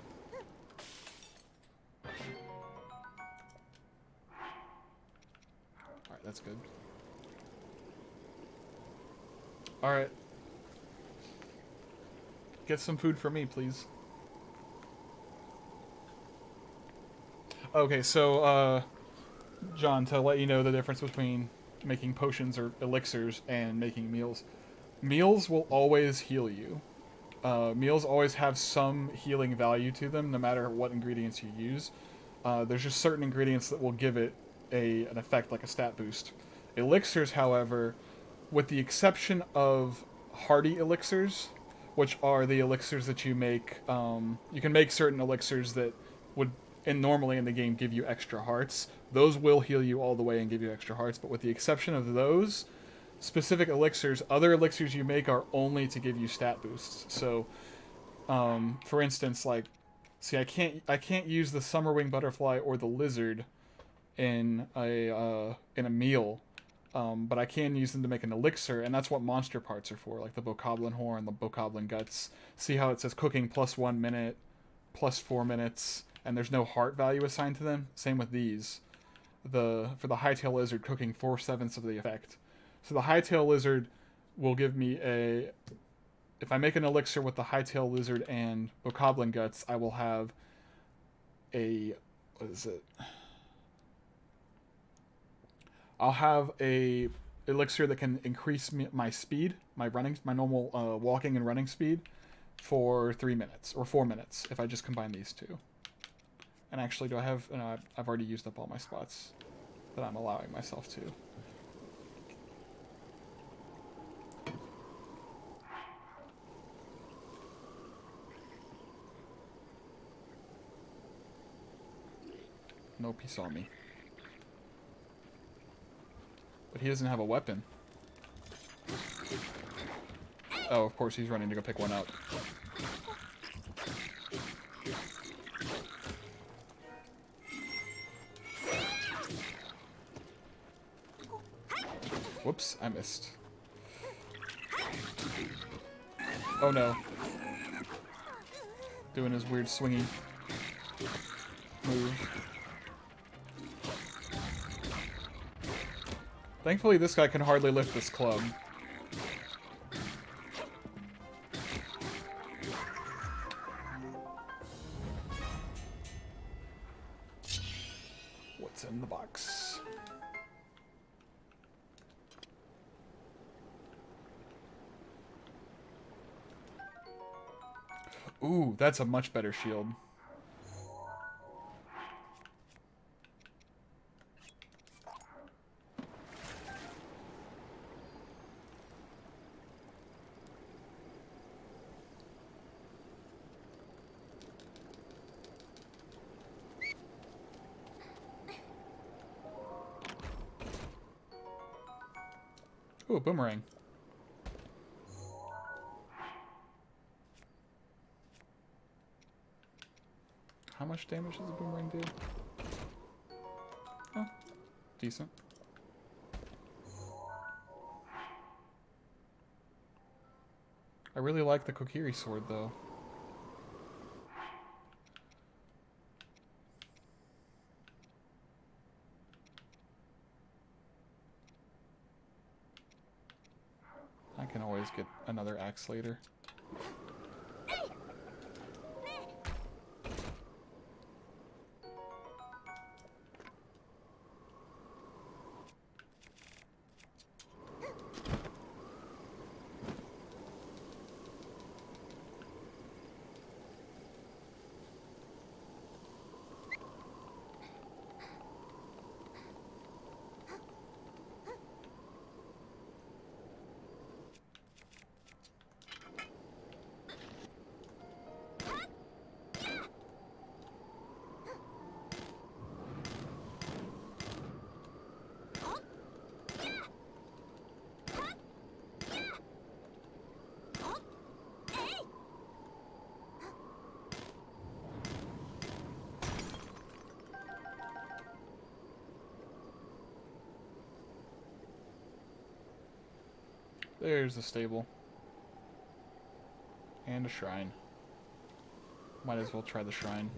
[SPEAKER 1] Alright, that's good. Alright. Get some food for me, please. Okay, so, John, to let you know the difference between making potions or elixirs and making meals. Meals will always heal you. Meals always have some healing value to them, no matter what ingredients you use. There's just certain ingredients that will give it an effect, like a stat boost. Elixirs, however, with the exception of hardy elixirs, which are the elixirs that you make, you can make certain elixirs that would, and normally in the game, give you extra hearts. Those will heal you all the way and give you extra hearts, but with the exception of those specific elixirs, other elixirs you make are only to give you stat boosts. So, for instance, like, see, I can't use the Summerwing Butterfly or the Lizard in a meal, but I can use them to make an elixir, and that's what monster parts are for, like the Bokoblin Horn, the Bokoblin Guts. See how it says cooking plus 1 minute, plus 4 minutes, and there's no heart value assigned to them? Same with these. For the Hightail Lizard, cooking 4/7 of the effect. So the Hightail Lizard will give me a... If I make an elixir with the Hightail Lizard and Bokoblin Guts, I will have a... What is it? I'll have a elixir that can increase my speed, my normal walking and running speed, for 3 minutes, or 4 minutes, if I just combine these two. And actually, do I have... No, I've already used up all my spots that I'm allowing myself to. Nope, he saw me. But he doesn't have a weapon. Oh, of course he's running to go pick one up. Whoops, I missed. Oh no. Doing his weird swingy move. Thankfully, this guy can hardly lift this club. What's in the box? Ooh, that's a much better shield. Ooh, a boomerang. How much damage does a boomerang do? Oh, decent. I really like the Kokiri sword, though. I can always get another axe later. There's a stable. And a shrine. Might as well try the shrine.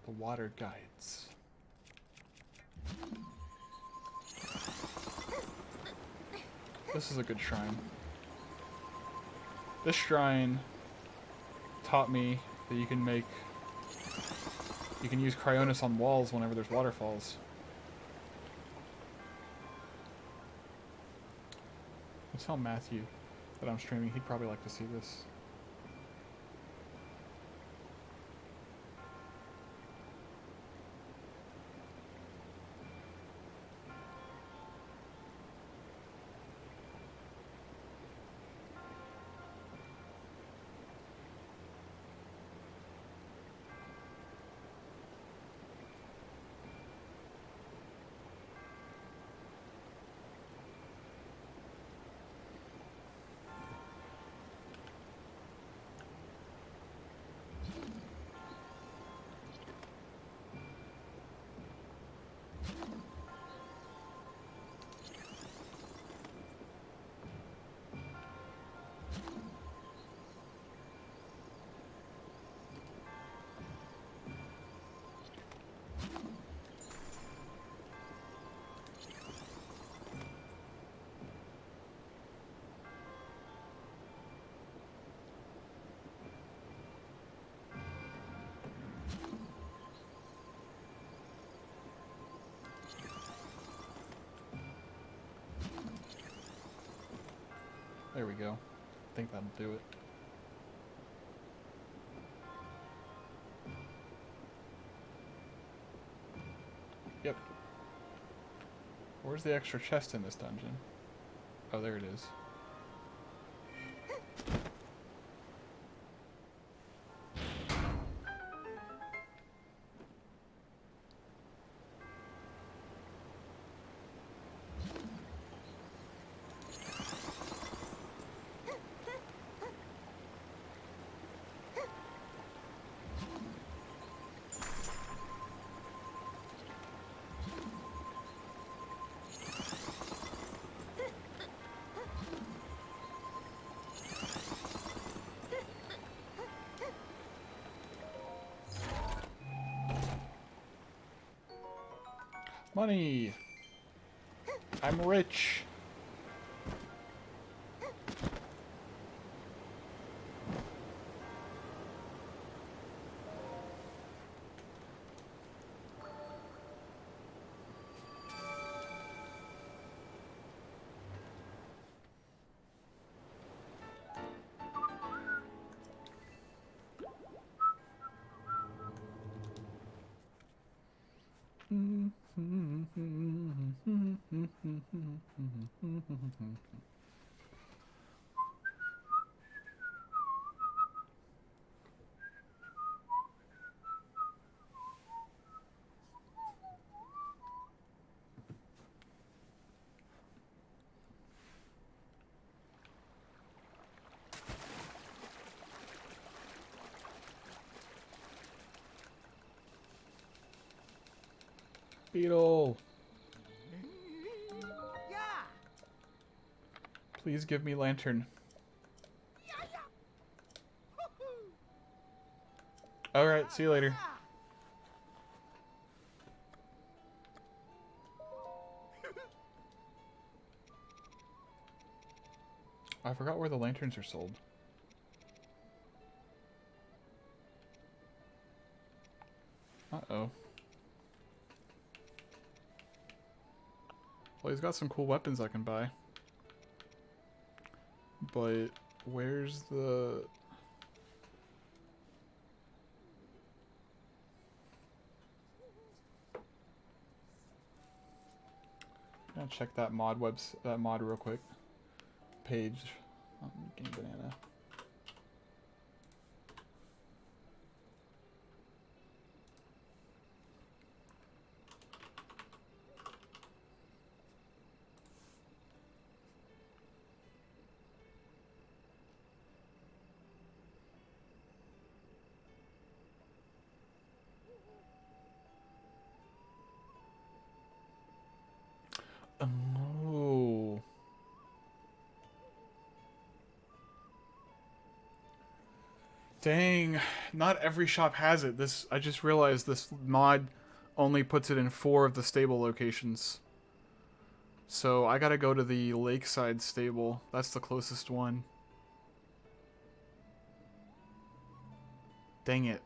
[SPEAKER 1] The water guides. This is a good shrine. This shrine taught me that you can use Cryonis on walls whenever there's waterfalls. I tell Matthew that I'm streaming, he'd probably like to see this. There we go. I think that'll do it. Yep. Where's the extra chest in this dungeon? Oh, there it is. Money! I'm rich! Beetle! Please give me lantern. Alright, see you later. I forgot where the lanterns are sold. Uh-oh. Well, he's got some cool weapons I can buy. But where's the... I'm gonna check that mod real quick. Page. Game Banana. Oh. Dang, not every shop has it. I just realized this mod only puts it in 4 of the stable locations. So I gotta go to the Lakeside stable. That's the closest one. Dang it.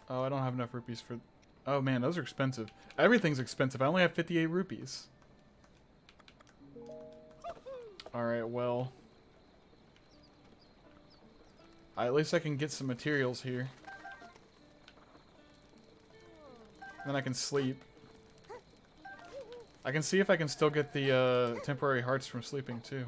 [SPEAKER 1] Oh, I don't have enough rupees for... Oh man, those are expensive. Everything's expensive. I only have 58 rupees. Alright, well... At least I can get some materials here. Then I can sleep. I can see if I can still get the temporary hearts from sleeping too.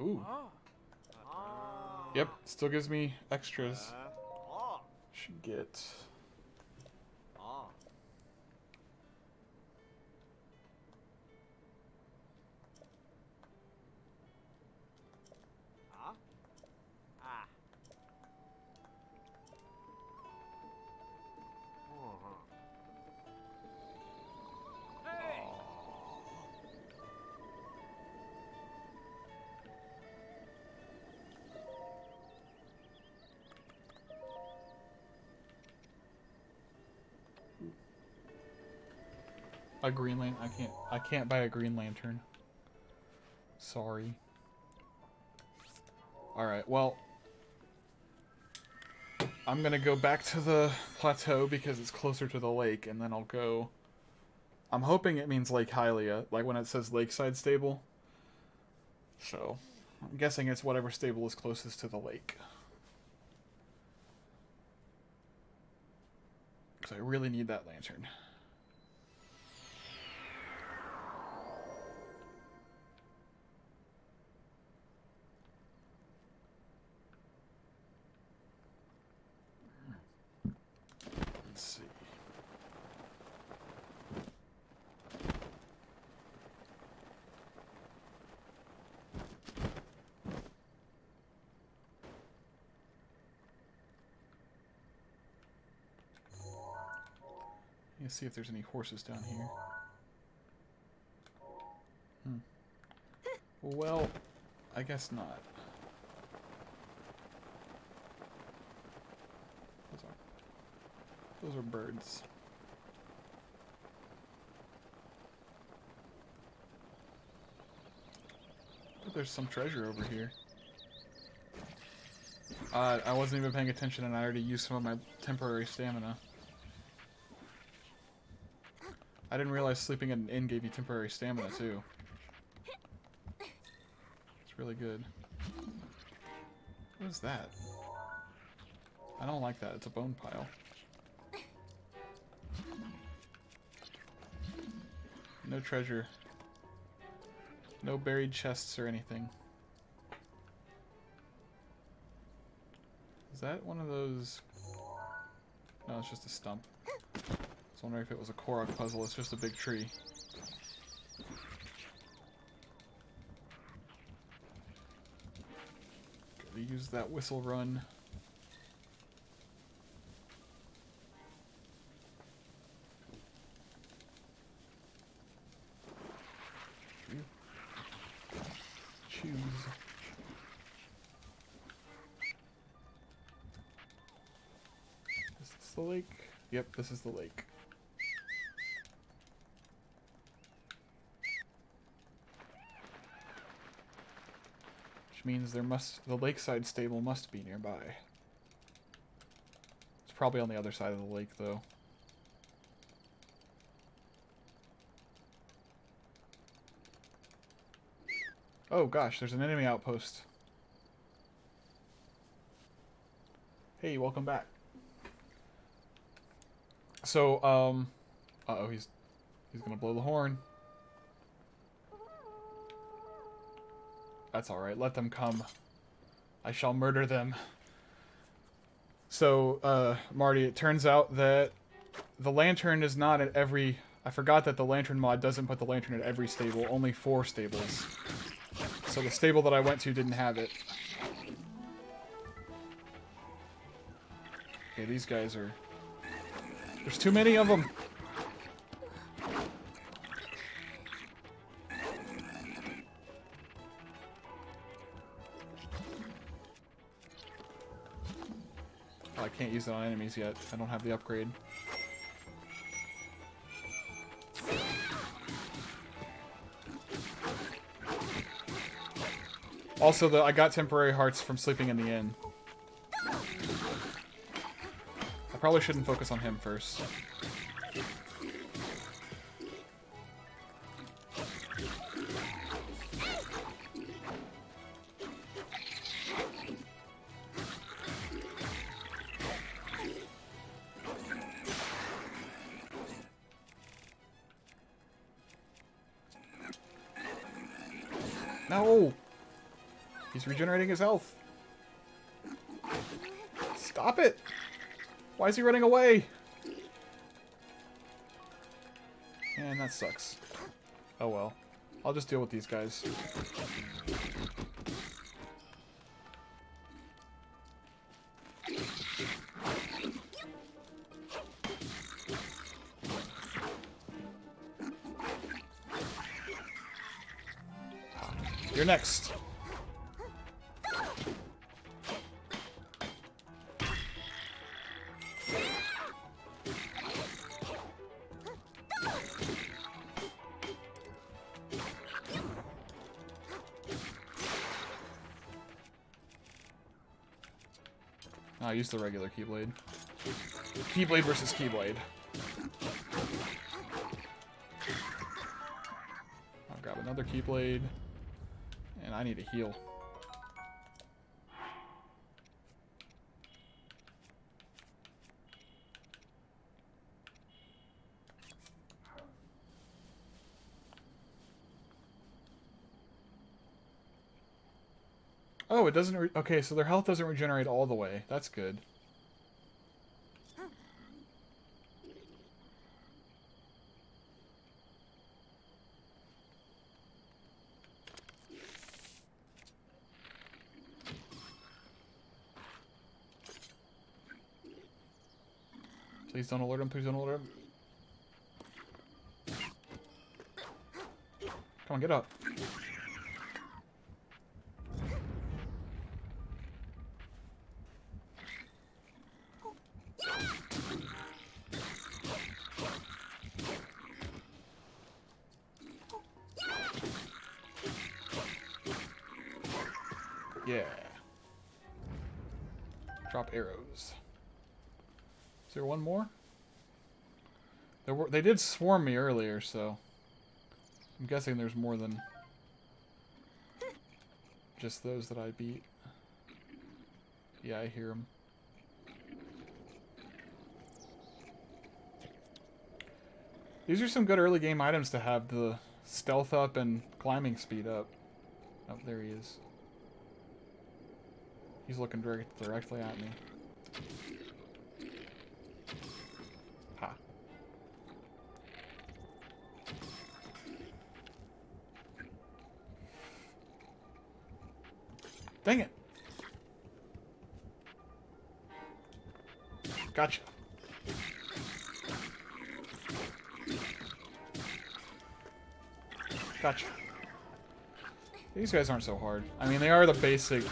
[SPEAKER 1] Ooh. Yep, still gives me extras. Should get... A green lantern? I can't buy a green lantern. Sorry. Alright, well, I'm gonna go back to the plateau because it's closer to the lake, and then I'll go... I'm hoping it means Lake Hylia, like when it says Lakeside Stable. So, I'm guessing it's whatever stable is closest to the lake. Because I really need that lantern. Let's see. Let's see if there's any horses down here. Well, I guess not. Those are birds. But there's some treasure over here. I wasn't even paying attention and I already used some of my temporary stamina. I didn't realize sleeping at an inn gave you temporary stamina too. It's really good. What is that? I don't like that. It's a bone pile. No treasure. No buried chests or anything. Is that one of those? No, it's just a stump. I was wondering if it was a Korok puzzle. It's just a big tree. Gotta use that whistle run. Choose. Is this the lake? Yep, this is the lake. Which means the lakeside stable must be nearby. It's probably on the other side of the lake, though. Oh gosh, there's an enemy outpost. Hey, welcome back. So, uh-oh, he's gonna blow the horn. That's alright, let them come. I shall murder them. So, Marty, it turns out that the lantern is not at every... I forgot that the lantern mod doesn't put the lantern at every stable, only 4 stables. So the stable that I went to didn't have it. Okay, these guys are... There's too many of them! Oh, I can't use it on enemies yet. I don't have the upgrade. Also, I got temporary hearts from sleeping in the inn. I probably shouldn't focus on him first. No! He's regenerating his health. Stop it! Why is he running away? Man, that sucks. Oh well. I'll just deal with these guys. You're next. I'll use the regular Keyblade. Keyblade versus Keyblade. I'll grab another Keyblade. And I need a heal. Oh, it doesn't... okay, so their health doesn't regenerate all the way. That's good. Please don't alert him. Please don't alert him. Come on, get up. Yeah. Drop arrows. Is there one more? They did swarm me earlier, so I'm guessing there's more than just those that I beat. Yeah, I hear them. These are some good early game items to have: the stealth up and climbing speed up. Oh, there he is. He's looking directly at me. Ha. Dang it. Gotcha. Gotcha. These guys aren't so hard. I mean, they are the basic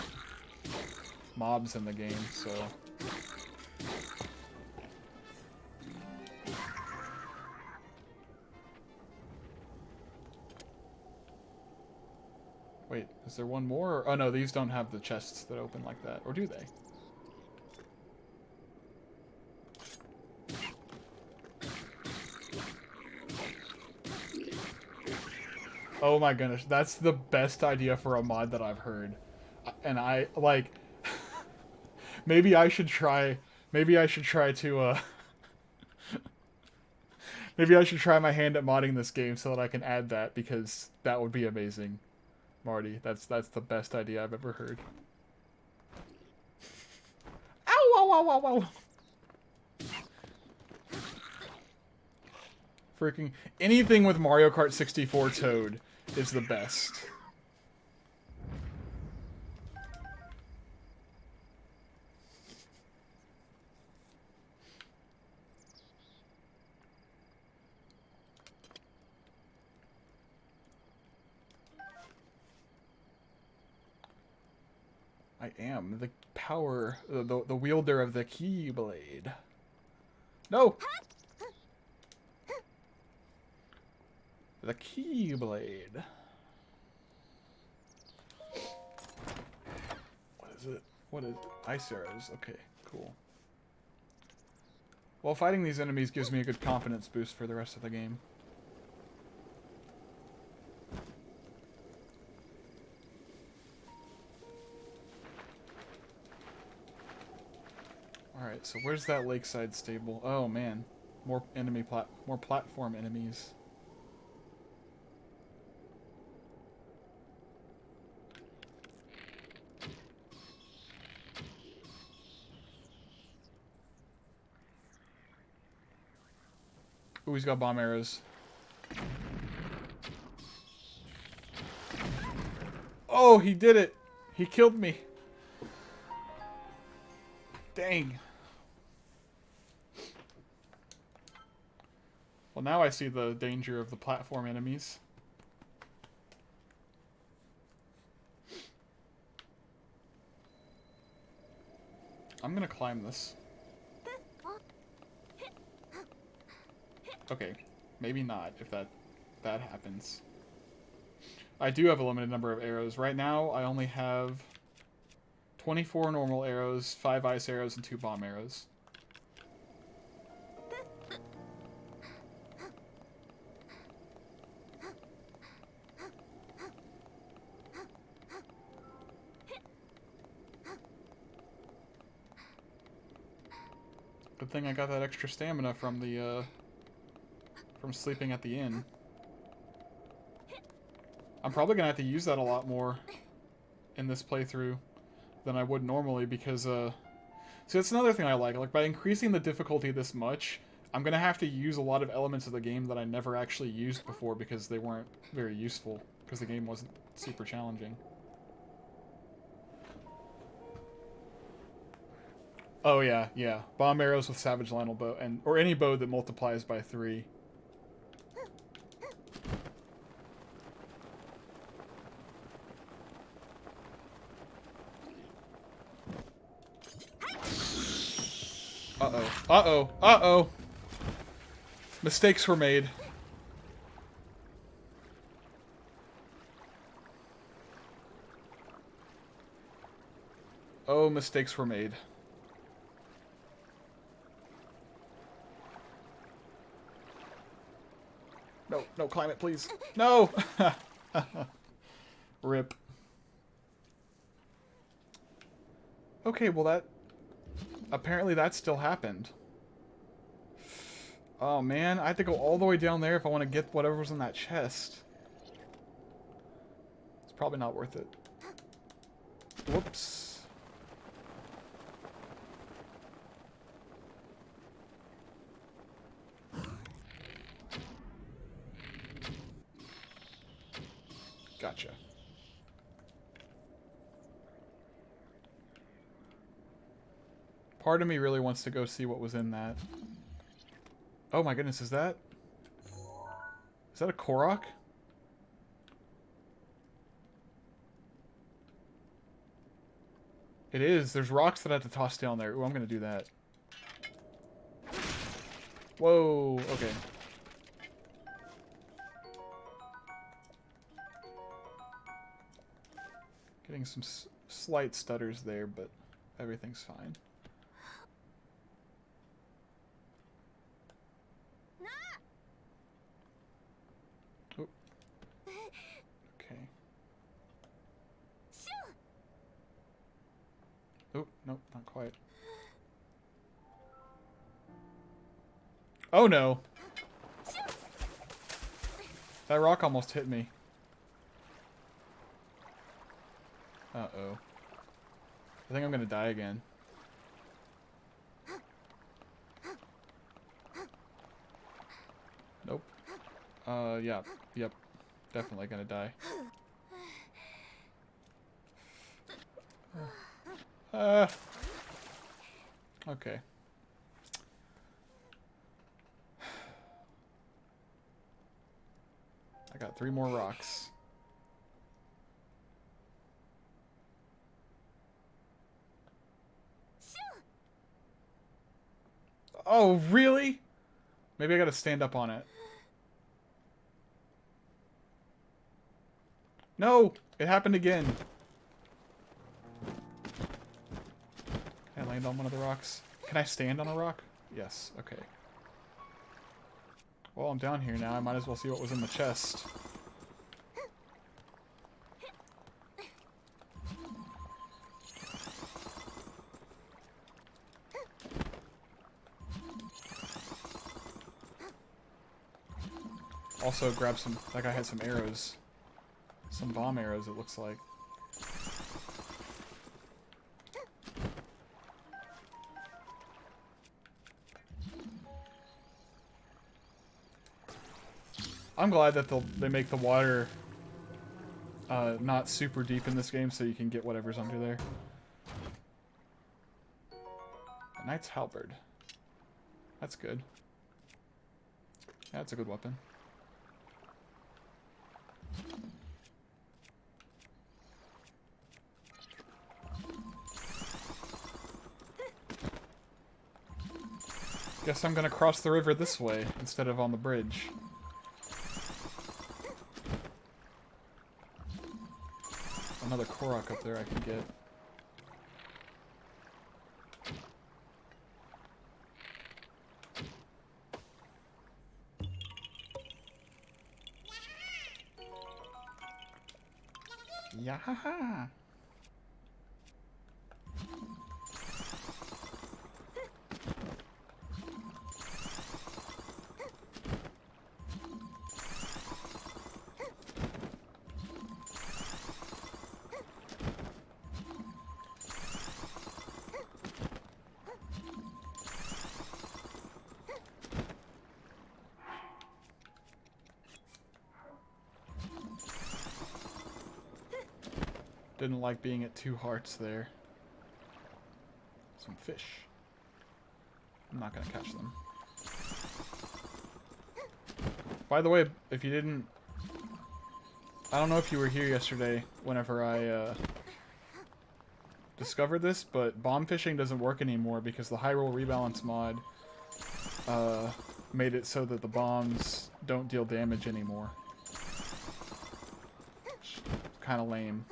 [SPEAKER 1] mobs in the game, so... Wait, is there one more? Oh no, these don't have the chests that open like that. Or do they? Oh my goodness, that's the best idea for a mod that I've heard. And I, like... maybe I should try to, maybe I should try my hand at modding this game so that I can add that, because that would be amazing. Marty, that's the best idea I've ever heard. Ow, ow, ow, ow, ow. Freaking anything with Mario Kart 64 Toad is the best. I am the power, the wielder of the Keyblade. No! The Keyblade. What is it? What is ice arrows? Okay, cool. Well, fighting these enemies gives me a good confidence boost for the rest of the game. Alright, so where's that lakeside stable? Oh man, more platform enemies. Ooh, he's got bomb arrows. Oh, he did it! He killed me! Dang. Well, now I see the danger of the platform enemies. I'm gonna climb this. Okay, maybe not, if that happens. I do have a limited number of arrows. Right now, I only have 24 normal arrows, 5 ice arrows, and 2 bomb arrows. Good thing I got that extra stamina from the, from sleeping at the inn. I'm probably gonna have to use that a lot more in this playthrough than I would normally because, see, that's another thing I like. Like, by increasing the difficulty this much, I'm gonna have to use a lot of elements of the game that I never actually used before because they weren't very useful, because the game wasn't super challenging. Oh yeah, yeah. Bomb arrows with Savage Lionel bow, or any bow that multiplies by 3. Uh-oh. Uh-oh. Uh-oh. Mistakes were made. Oh, mistakes were made. No, no, climb it, please. No! Rip. Okay, well that... Apparently that still happened. Oh man, I have to go all the way down there if I want to get whatever was in that chest. It's probably not worth it. Whoops. Gotcha. Part of me really wants to go see what was in that. Oh my goodness, is that a Korok? It is. There's rocks that I have to toss down there. Ooh, I'm gonna do that. Whoa, okay. Getting some slight stutters there, but everything's fine. Oh. Okay. Oh, nope, not quite. Oh no! That rock almost hit me. Uh-oh. I think I'm gonna die again. Nope. Yeah. Yep. Definitely gonna die. Okay. I got 3 more rocks. Oh, really? Maybe I gotta stand up on it. No! It happened again. Can I land on one of the rocks? Can I stand on a rock? Yes, okay. Well, I'm down here now. I might as well see what was in the chest. Also grab some... That guy had some arrows. Some bomb arrows, it looks like. I'm glad that they make the water not super deep in this game so you can get whatever's under there. A Knight's Halberd. That's good. Yeah, that's a good weapon. Guess I'm gonna cross the river this way instead of on the bridge. Another Korok up there I can get. Yeah. Didn't like being at 2 hearts there. Some fish. I'm not gonna catch them. By the way, if you didn't... I don't know if you were here yesterday whenever I discovered this, but bomb fishing doesn't work anymore because the high roll rebalance mod made it so that the bombs don't deal damage anymore. Kind of lame.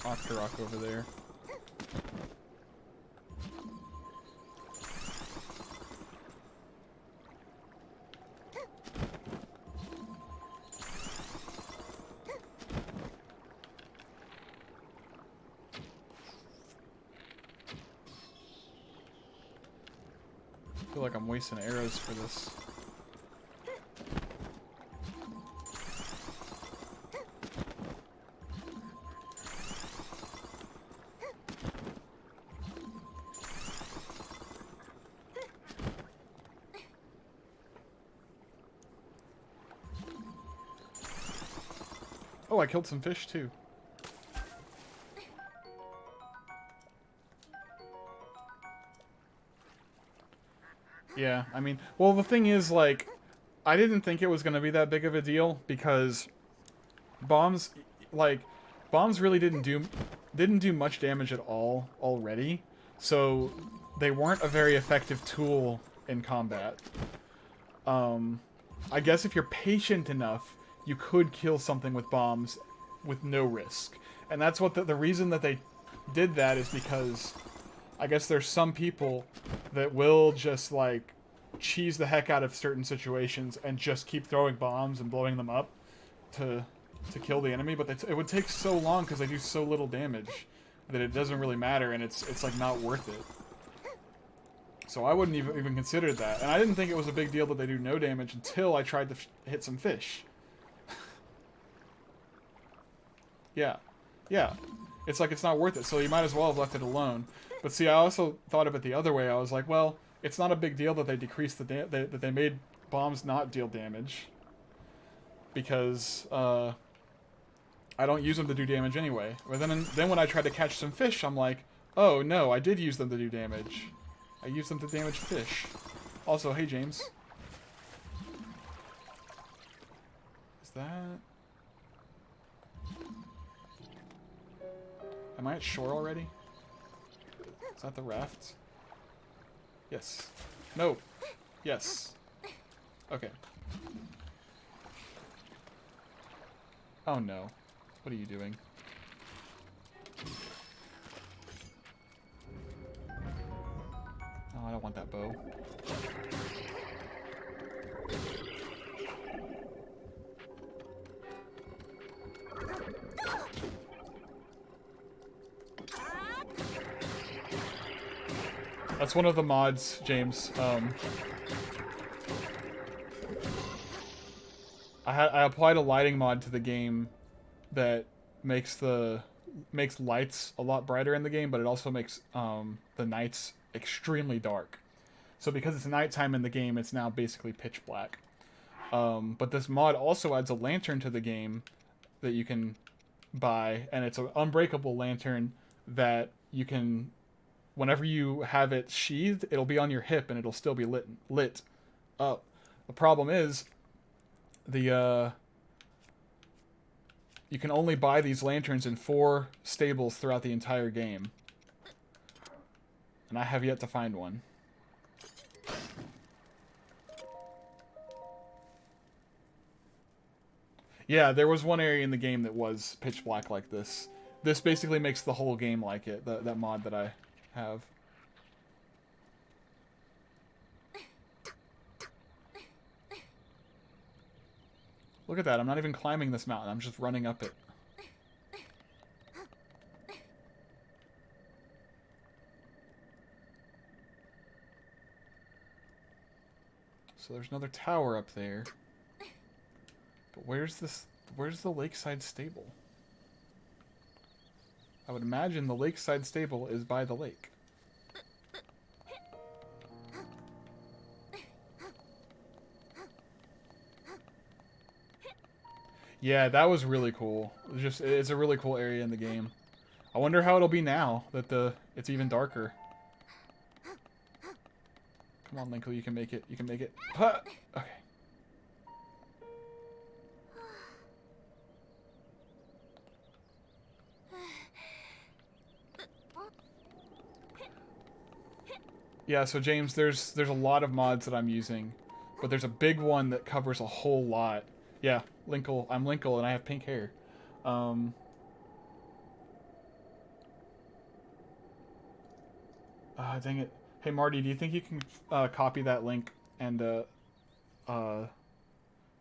[SPEAKER 1] Octorok over there. I feel like I'm wasting arrows for this. Oh, I killed some fish too. Yeah, I mean, well, the thing is, like, I didn't think it was going to be that big of a deal because bombs, like, bombs really didn't do much damage at all already, so they weren't a very effective tool in combat. I guess if you're patient enough, you could kill something with bombs with no risk. And that's what the reason that they did that is because I guess there's some people that will just, like, cheese the heck out of certain situations and just keep throwing bombs and blowing them up to kill the enemy, but it would take so long because they do so little damage that it doesn't really matter, and it's like not worth it. So I wouldn't even consider that, and I didn't think it was a big deal that they do no damage until I tried to hit some fish. Yeah. It's like it's not worth it, so you might as well have left it alone. But see, I also thought of it the other way. I was like, well, it's not a big deal that they decreased that they made bombs not deal damage, because I don't use them to do damage anyway. But then when I tried to catch some fish, I'm like, oh no, I did use them to do damage. I used them to damage fish. Also, hey James. Is that... Am I at shore already? Is that the raft? Yes. No. Yes. Okay. Oh no. What are you doing? Oh, I don't want that bow. That's one of the mods, James. I applied a lighting mod to the game that makes lights a lot brighter in the game, but it also makes the nights extremely dark. So because it's nighttime in the game, it's now basically pitch black. But this mod also adds a lantern to the game that you can buy, and it's an unbreakable lantern that you can, whenever you have it sheathed, it'll be on your hip and it'll still be lit up. The problem is, you can only buy these lanterns in 4 stables throughout the entire game. And I have yet to find one. Yeah, there was one area in the game that was pitch black like this. This basically makes the whole game like it, that mod that I have. Look at that, I'm not even climbing this mountain, I'm just running up it. So there's another tower up there. But where's the lakeside stable? I would imagine the lakeside stable is by the lake. Yeah, that was really cool. It's a really cool area in the game. I wonder how it'll be now that it's even darker. Come on, Linkle, you can make it. You can make it. Huh! Okay. Yeah, so James, there's a lot of mods that I'm using, but there's a big one that covers a whole lot. Yeah, Linkle. I'm Linkle, and I have pink hair. Dang it. Hey, Marty, do you think you can copy that link and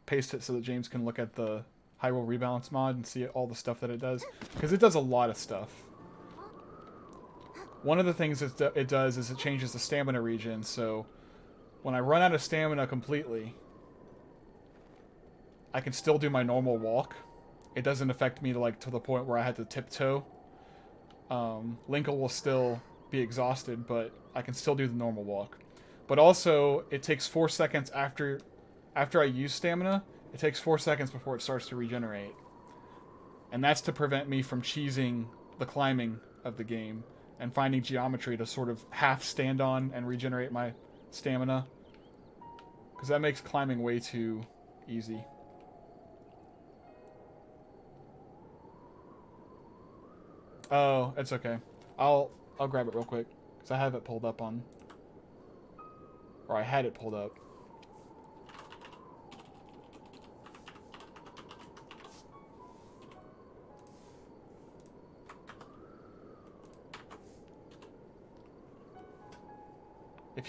[SPEAKER 1] paste it so that James can look at the Hyrule Rebalance mod and see all the stuff that it does? Because it does a lot of stuff. One of the things it does is it changes the stamina regen, so when I run out of stamina completely, I can still do my normal walk. It doesn't affect me to the point where I had to tiptoe. Linkle will still be exhausted, but I can still do the normal walk. But also, it takes 4 seconds after I use stamina, it takes 4 seconds before it starts to regenerate. And that's to prevent me from cheesing the climbing of the game and finding geometry to sort of half stand on and regenerate my stamina. Because that makes climbing way too easy. Oh, it's okay. I'll grab it real quick, because I have it pulled up on... Or I had it pulled up.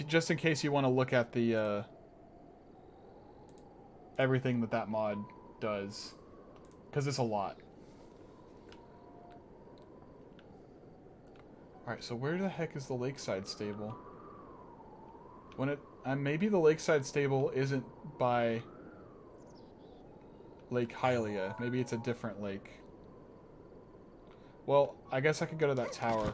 [SPEAKER 1] Just in case you want to look at the everything that mod does, because it's a lot. Alright, so where the heck is the lakeside stable? Maybe the lakeside stable isn't by Lake Hylia. Maybe it's a different lake. Well, I guess I could go to that tower.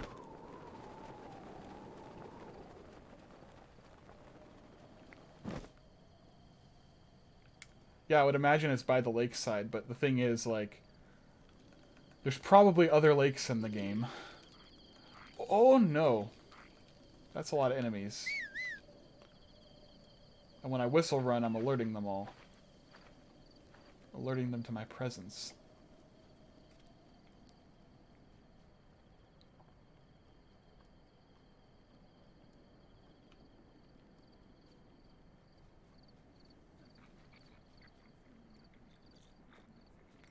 [SPEAKER 1] Yeah, I would imagine it's by the lakeside, but the thing is, there's probably other lakes in the game. Oh no. That's a lot of enemies. And when I whistle run, I'm alerting them all. Alerting them to my presence.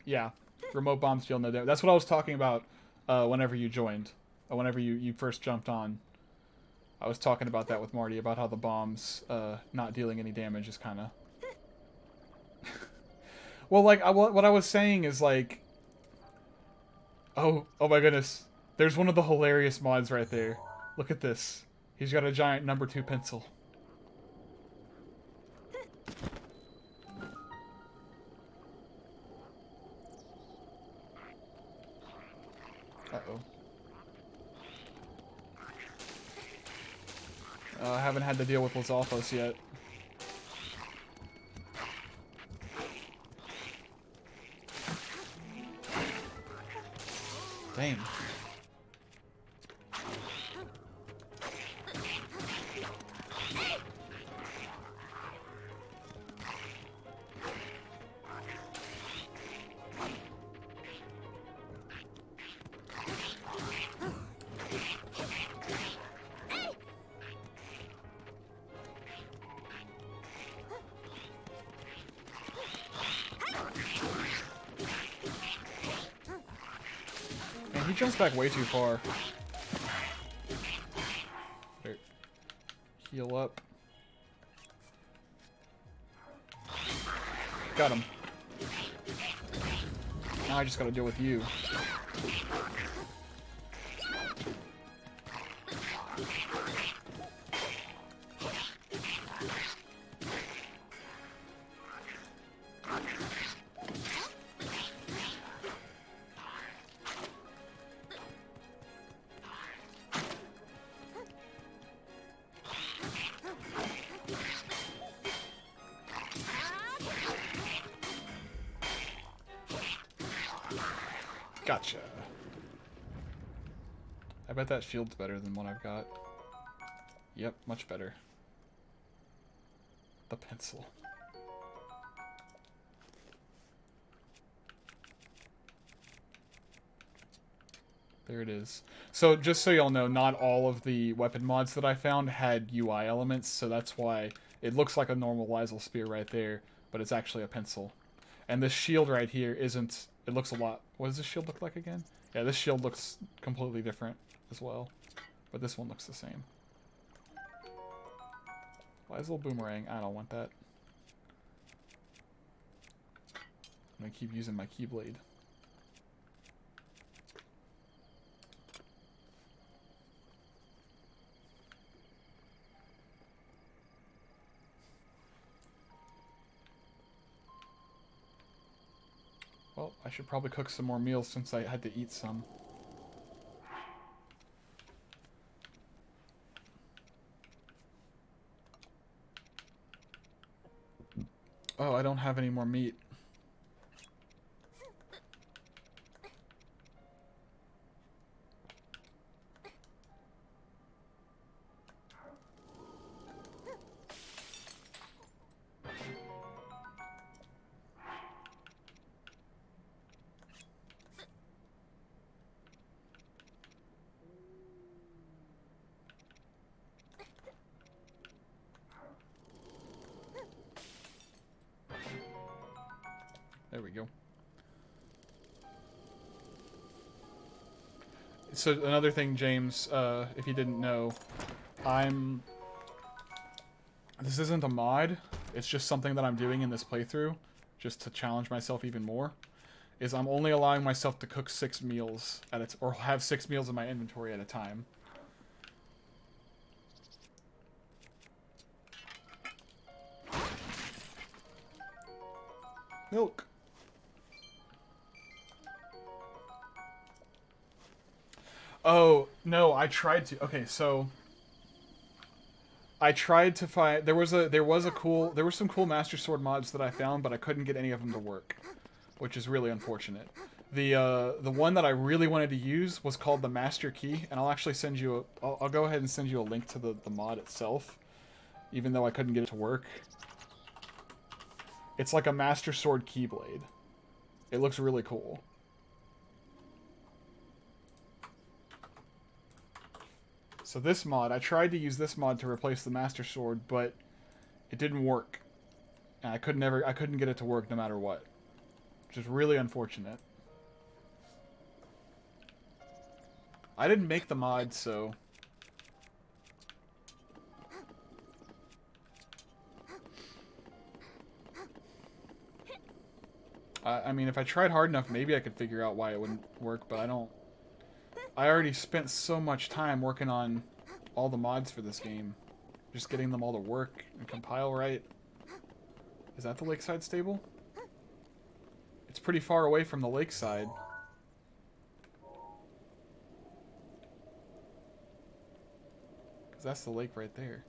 [SPEAKER 1] Yeah, remote bombs deal no damage. That's what I was talking about whenever you joined. Whenever you first jumped on. I was talking about that with Marty, about how the bombs not dealing any damage is kind of... Well, what I was saying is, oh my goodness. There's one of the hilarious mods right there. Look at this. He's got a giant number 2 pencil. Uh-oh. I haven't had to deal with Lizalfos yet. Damn. Man, he jumps back way too far. There. Heal up. Got him. Now I just gotta deal with you. Gotcha. I bet that shield's better than what I've got. Yep, much better. The pencil. There it is. So, just so y'all know, not all of the weapon mods that I found had UI elements, so that's why it looks like a normal Lizel spear right there, but it's actually a pencil. And this shield right here isn't... It looks a lot... What does this shield look like again? Yeah, this shield looks completely different as well. But this one looks the same. Lizel boomerang. I don't want that. I'm gonna keep using my keyblade. Well, I should probably cook some more meals since I had to eat some. Oh, I don't have any more meat. There we go. So another thing, James, if you didn't know, this isn't a mod, it's just something that I'm doing in this playthrough, just to challenge myself even more, is I'm only allowing myself to cook 6 meals or have 6 meals in my inventory at a time. Milk. Oh, no, I tried to. Okay, so I tried to find there were some cool Master Sword mods that I found, but I couldn't get any of them to work, which is really unfortunate. The one that I really wanted to use was called the Master Key, and I'll actually send you I'll go ahead and send you a link to the mod itself, even though I couldn't get it to work. It's like a Master Sword Keyblade. It looks really cool. So this mod, I tried to use this mod to replace the Master Sword, but it didn't work. And I couldn't get it to work no matter what. Which is really unfortunate. I didn't make the mod, so... I mean, if I tried hard enough, maybe I could figure out why it wouldn't work, but I don't... I already spent so much time working on all the mods for this game. Just getting them all to work and compile right. Is that the lakeside stable? It's pretty far away from the lakeside. Because that's the lake right there.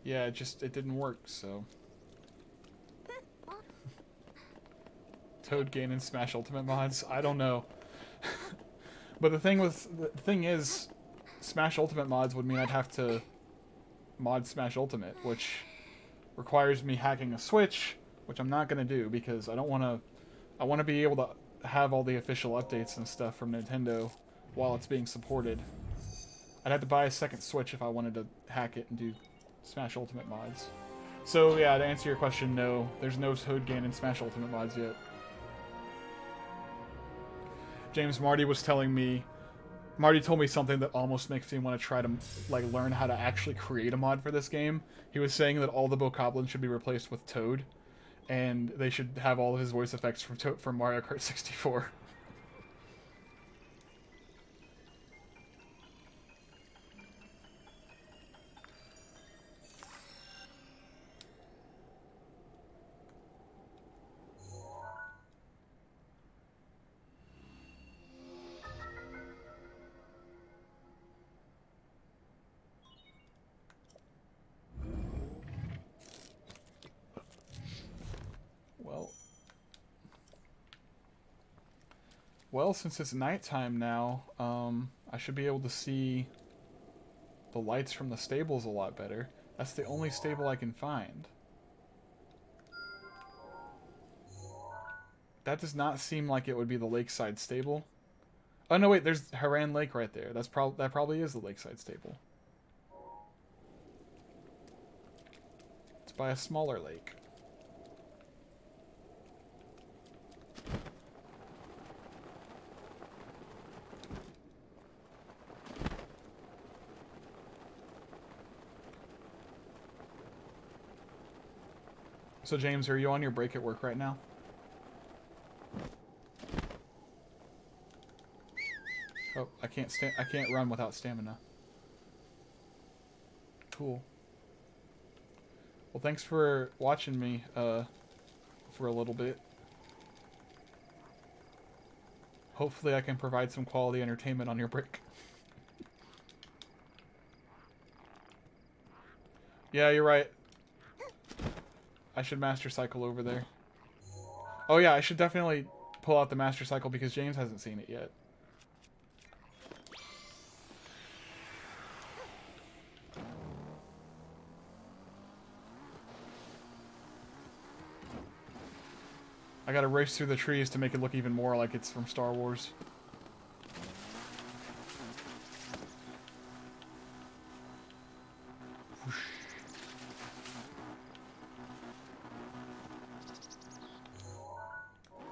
[SPEAKER 1] Yeah, it didn't work, so... Toad Gain and Smash Ultimate mods? I don't know. But the thing is, Smash Ultimate mods would mean I'd have to mod Smash Ultimate, which requires me hacking a Switch, which I'm not gonna do because I don't wanna... I wanna be able to have all the official updates and stuff from Nintendo while it's being supported. I'd have to buy a second Switch if I wanted to hack it and do Smash Ultimate mods. So yeah, to answer your question, no, there's no Toad Gain in Smash Ultimate mods yet. James, Marty was telling me, Marty told me something that almost makes me want to try to like learn how to actually create a mod for this game. He was saying that all the Bokoblins should be replaced with Toad, and they should have all of his voice effects from Mario Kart 64. Well, since it's nighttime now, I should be able to see the lights from the stables a lot better. That's the only stable I can find. That does not seem like it would be the Lakeside stable. Oh no, wait, there's Haran Lake right there. That probably is the Lakeside stable. It's by a smaller lake. So James, are you on your break at work right now? Oh, I can't run without stamina. Cool. Well, thanks for watching me for a little bit. Hopefully I can provide some quality entertainment on your break. Yeah, you're right. I should Master Cycle over there. Oh yeah, I should definitely pull out the Master Cycle because James hasn't seen it yet. I gotta race through the trees to make it look even more like it's from Star Wars. Whoosh.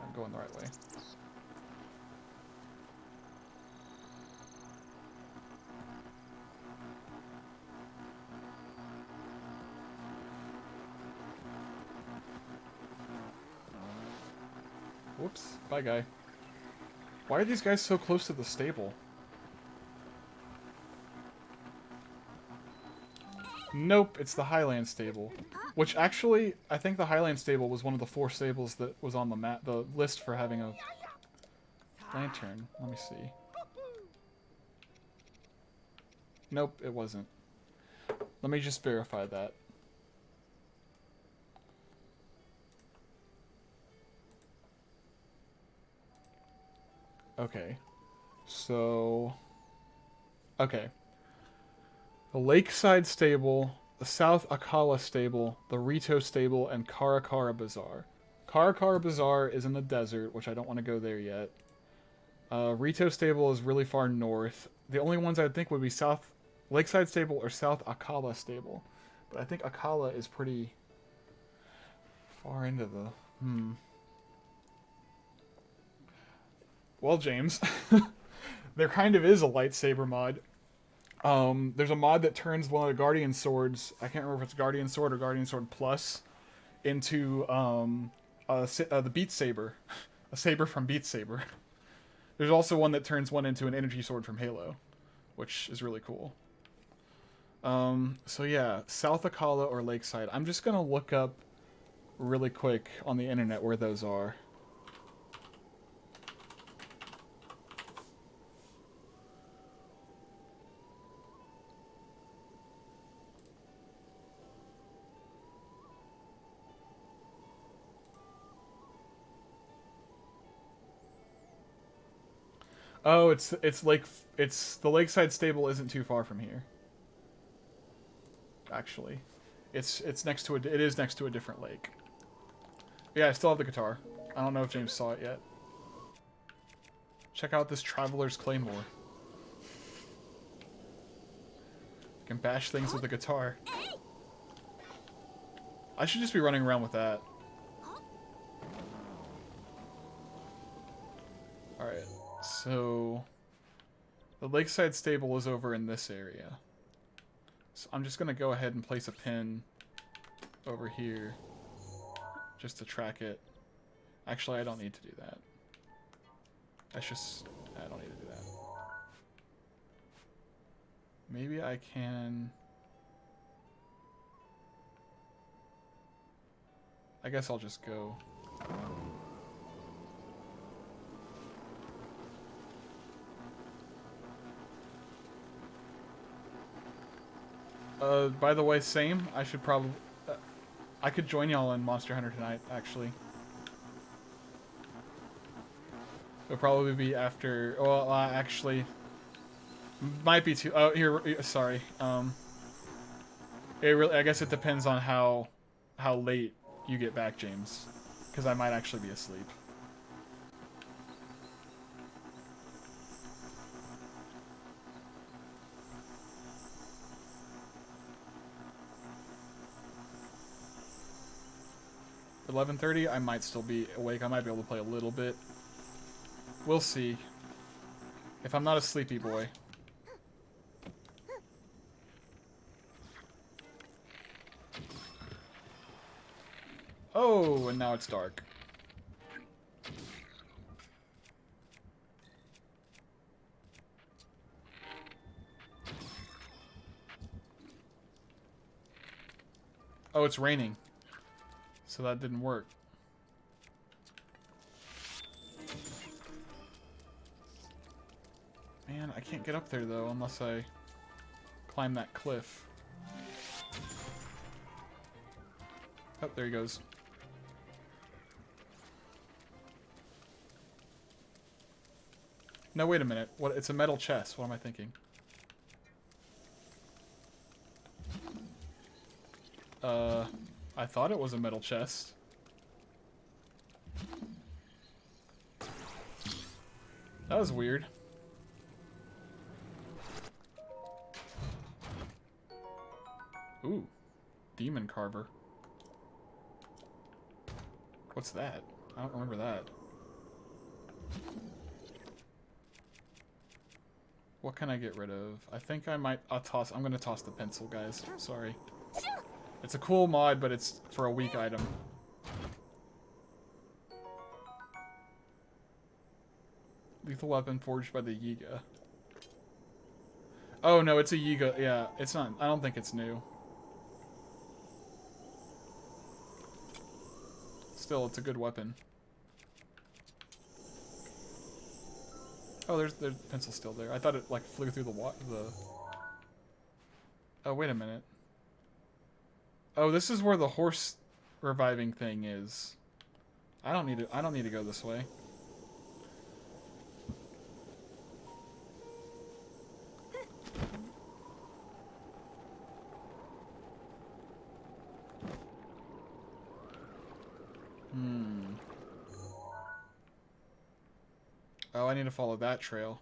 [SPEAKER 1] I'm going the right way. Whoops. Bye, guy. Why are these guys so close to the stable? Nope, it's the Highland stable. Which actually, I think the Highland stable was one of the 4 stables that was on the list for having a lantern. Let me see. Nope, it wasn't. Let me just verify that. Okay. So... Okay. The Lakeside Stable, the South Akala Stable, the Rito Stable, and Karakara Bazaar. Karakara Bazaar is in the desert, which I don't want to go there yet. Rito Stable is really far north. The only ones I would think would be South Lakeside Stable or South Akala Stable. But I think Akala is pretty far into the... Well, James, there kind of is a lightsaber mod. There's a mod that turns one of the Guardian Swords, I can't remember if it's Guardian Sword or Guardian Sword Plus, into the Beat Saber. A saber from Beat Saber. There's also one that turns one into an energy sword from Halo, which is really cool. So yeah, South Akala or Lakeside. I'm just gonna look up really quick on the internet where those are. Oh, it's the Lakeside Stable isn't too far from here. Actually, it's next to it is next to a different lake. Yeah, I still have the guitar. I don't know if James saw it yet. Check out this Traveler's Claymore. You can bash things with the guitar. I should just be running around with that. Alright, so the lakeside stable is over in this area. So I'm just going to go ahead and place a pin over here just to track it. Actually, I don't need to do that. I don't need to do that. Maybe I can... I guess I'll just go... by the way, same. I should probably... I could join y'all in Monster Hunter tonight, actually. It'll probably be after... Well, actually... Might be too... Oh, here... Sorry. It really... I guess it depends on how late you get back, James. Because I might actually be asleep. At 11:30, I might still be awake. I might be able to play a little bit. We'll see. If I'm not a sleepy boy. Oh, and now it's dark. Oh, it's raining. So that didn't work. Man, I can't get up there though unless I climb that cliff. Oh, there he goes. No, wait a minute. What? It's a metal chest. What am I thinking? I thought it was a metal chest. That was weird. Ooh. Demon Carver. What's that? I don't remember that. What can I get rid of? I think I might... I'm gonna toss the pencil, guys. Sorry. It's a cool mod, but it's for a weak item. Lethal weapon forged by the Yiga. Oh, no, it's a Yiga. Yeah, it's not... I don't think it's new. Still, it's a good weapon. Oh, there's the pencil still there. I thought it, like, flew through the... Oh, wait a minute. Oh, this is where the horse reviving thing is. I don't need to go this way. Oh, I need to follow that trail.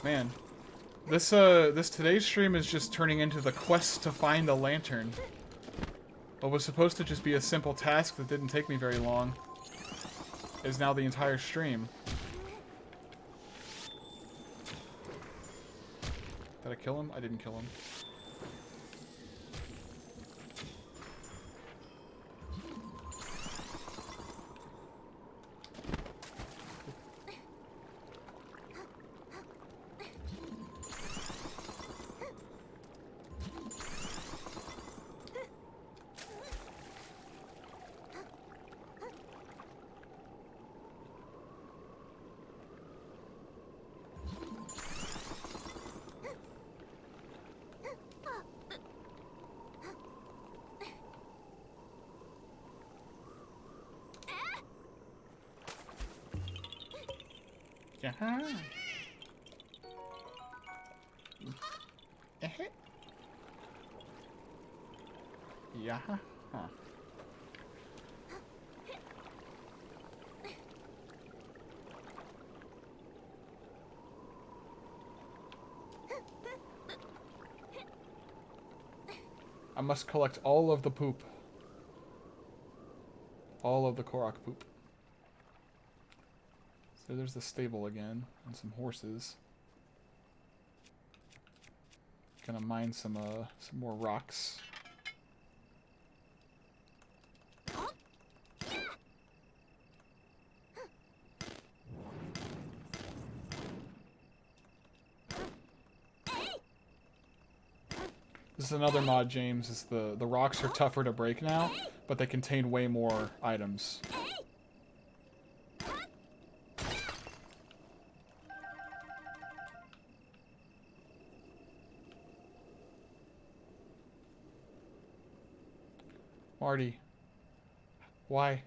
[SPEAKER 1] Man. This today's stream is just turning into the quest to find a lantern. What was supposed to just be a simple task that didn't take me very long is now the entire stream. Did I kill him? I didn't kill him. Yeah. Yeah. Huh. I must collect all of the poop. All of the Korok poop. So there's the stable again, and some horses. Gonna mine some more rocks. This is another mod, James, is the rocks are tougher to break now, but they contain way more items. Marty. Why?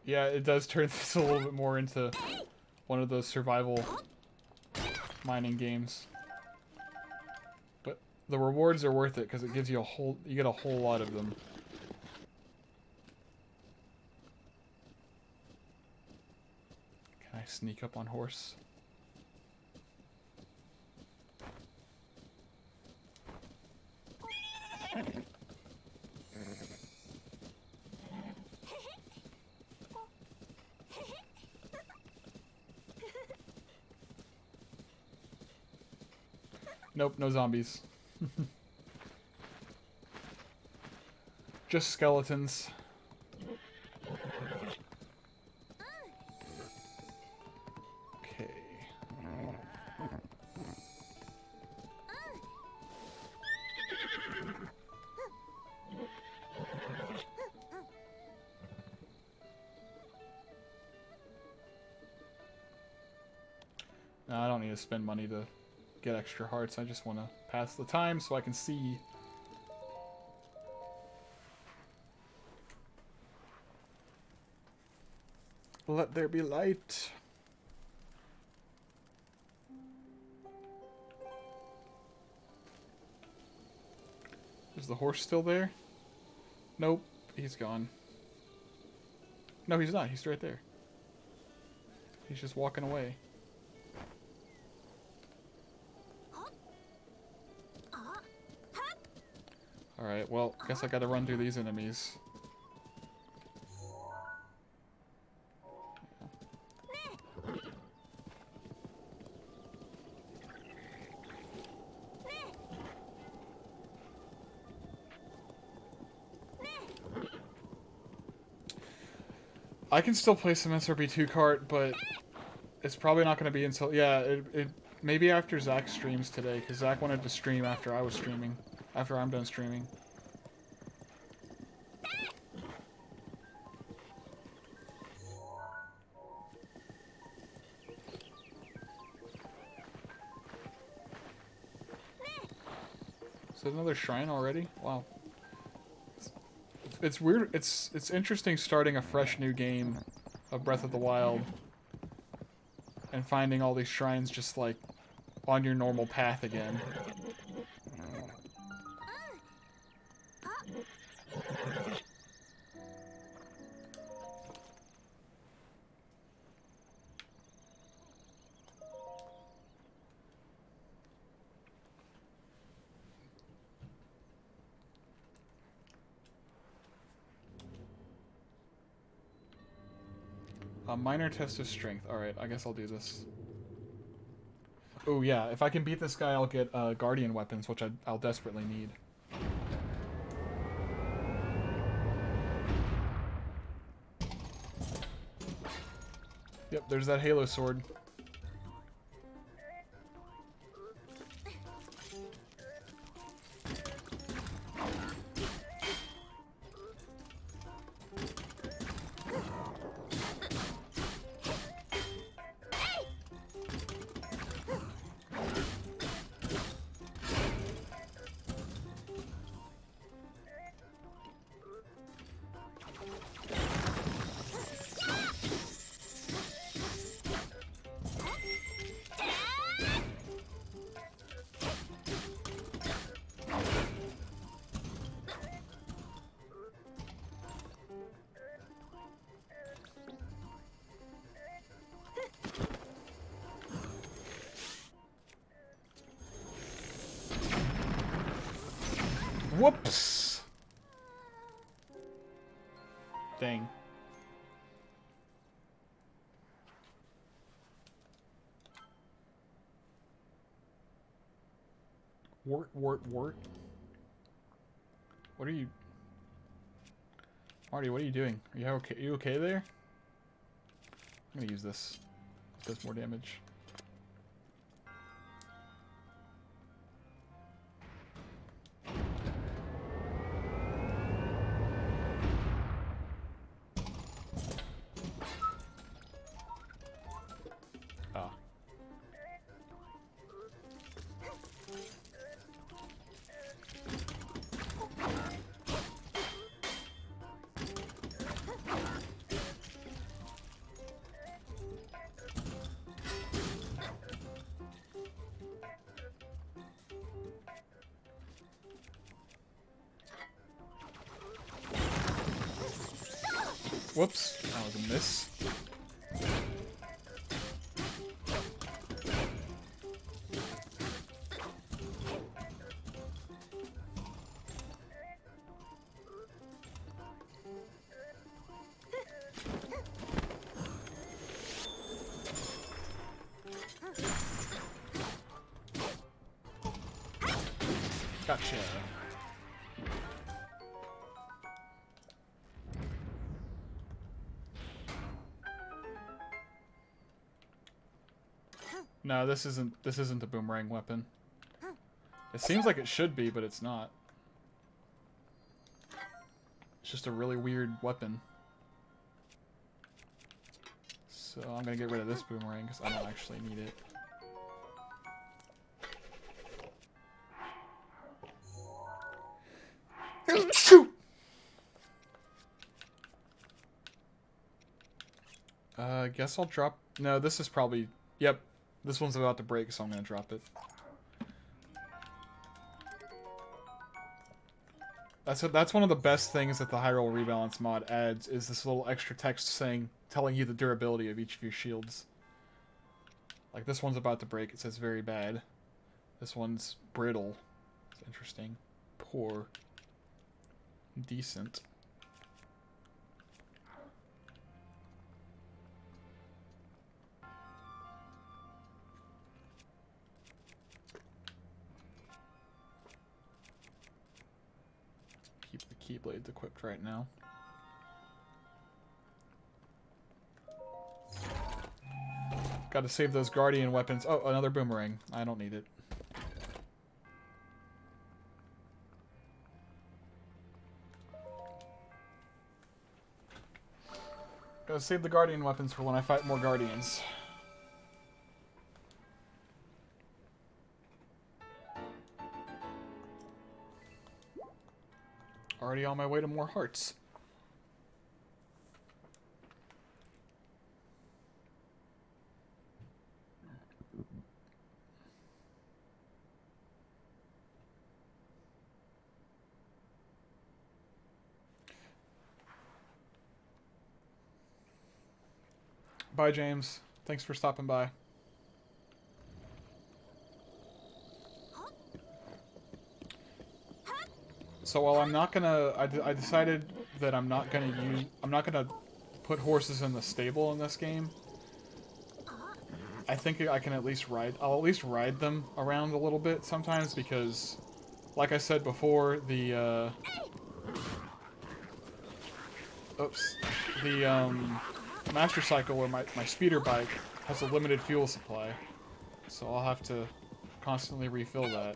[SPEAKER 1] Yeah, it does turn this a little bit more into one of those survival mining games. But the rewards are worth it because it gives you you get a whole lot of them. Can I sneak up on horse? Nope, no zombies. Just skeletons. Okay. No, I don't need to spend money to get extra hearts. I just want to pass the time so I can see. Let there be light. Is the horse still there? Nope, he's gone. No, he's not. He's right there. He's just walking away. Alright, well, guess I gotta run through these enemies. I can still play some SRB2 kart, but it's probably not going to be until... Yeah, maybe after Zach streams today, because Zach wanted to stream after I was streaming. After I'm done streaming. Is it another shrine already? Wow. It's weird. It's interesting starting a fresh new game of Breath of the Wild and finding all these shrines just like on your normal path again. A minor test of strength. Alright, I guess I'll do this. Oh yeah, if I can beat this guy, I'll get guardian weapons, which I'll desperately need. Yep, there's that Halo sword. Whoops! Dang. Wart, wart, wart. What are you... Marty, what are you doing? Are you okay there? I'm gonna use this. It does more damage. Ah. Whoops, that was a miss. Gotcha. No, this isn't a boomerang weapon. It seems like it should be, but it's not. It's just a really weird weapon. So I'm gonna get rid of this boomerang because I don't actually need it. Shoot! Guess I'll drop... No, this is probably... Yep. This one's about to break, so I'm gonna drop it. That's one of the best things that the High Roll Rebalance mod adds, is this little extra text telling you the durability of each of your shields. Like, this one's about to break, it says very bad. This one's brittle. It's interesting. Poor. Decent. Keep the Keyblades equipped right now. Gotta save those Guardian weapons. Oh, another boomerang. I don't need it. Gotta save the Guardian weapons for when I fight more Guardians. Already on my way to more hearts. Bye, James. Thanks for stopping by. So while I'm not gonna, I decided that I'm not gonna put horses in the stable in this game. I think I can at least I'll at least ride them around a little bit sometimes because, like I said before, the Master Cycle, or my speeder bike, has a limited fuel supply, so I'll have to constantly refill that.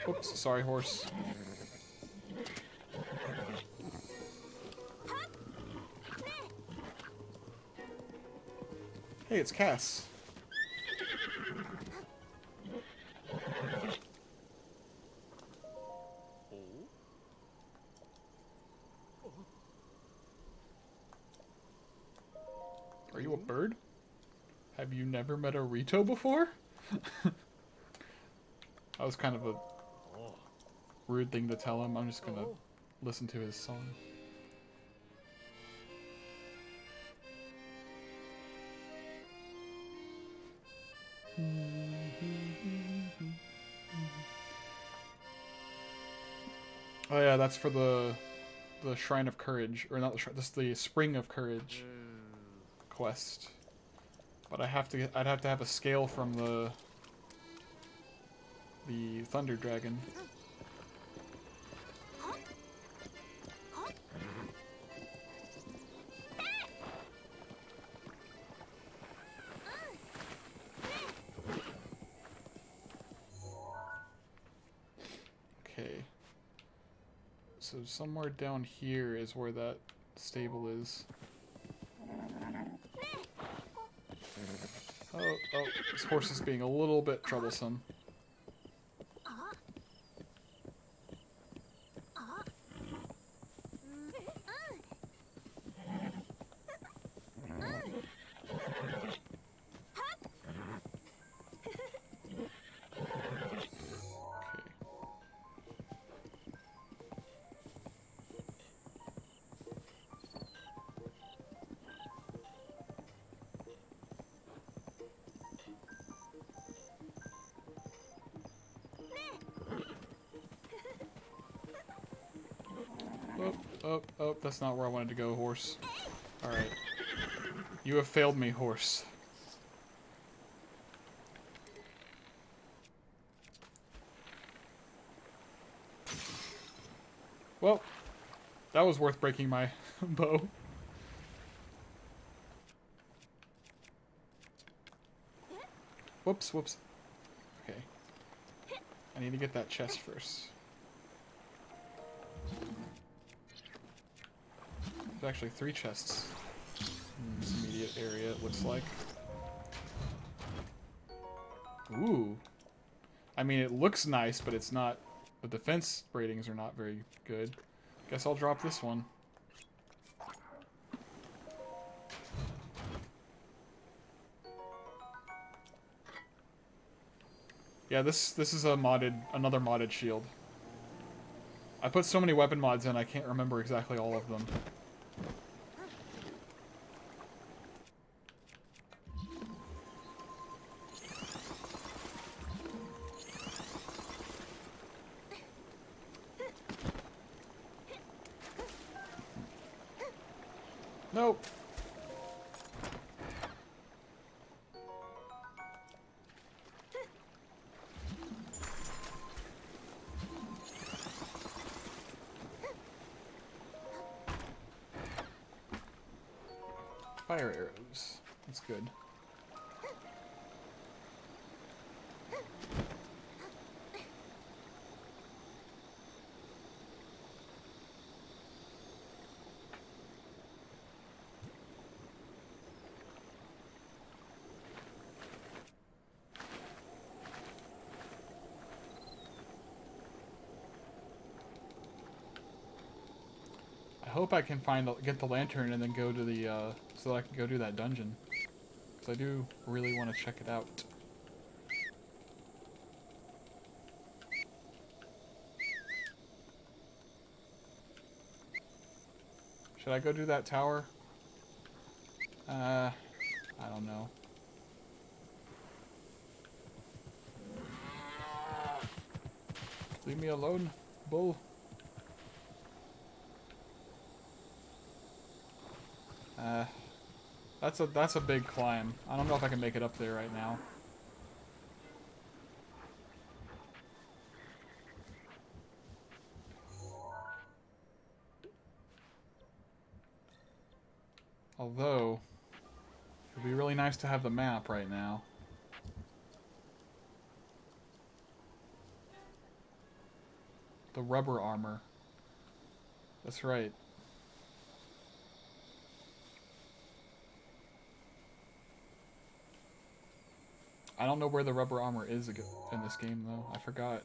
[SPEAKER 1] Oops, sorry, horse. Hey, it's Cass. Are you a bird? Have you never met a Rito before? That was kind of a rude thing to tell him. I'm just gonna listen to his song. Oh yeah, that's for the Shrine of Courage, or not the Shrine. This is the Spring of Courage quest. But I'd have to have a scale from the Thunder Dragon. Okay. So somewhere down here is where that stable is. Oh, this horse is being a little bit troublesome. Oh, that's not where I wanted to go, horse. Alright. You have failed me, horse. Well, that was worth breaking my bow. Whoops. Okay. I need to get that chest first. There's actually 3 chests in this immediate area, it looks like. Ooh. I mean, it looks nice, but it's not... The defense ratings are not very good. Guess I'll drop this one. Yeah, this is another modded shield. I put so many weapon mods in, I can't remember exactly all of them. Nope. Fire arrows. That's good. I hope I can get the lantern and then go to the so that I can go do that dungeon. Because I do really want to check it out. Should I go do that tower? I don't know. Leave me alone, bull. That's a big climb. I don't know if I can make it up there right now. Although, it'd be really nice to have the map right now. The rubber armor. That's right. I don't know where the rubber armor is in this game, though. I forgot.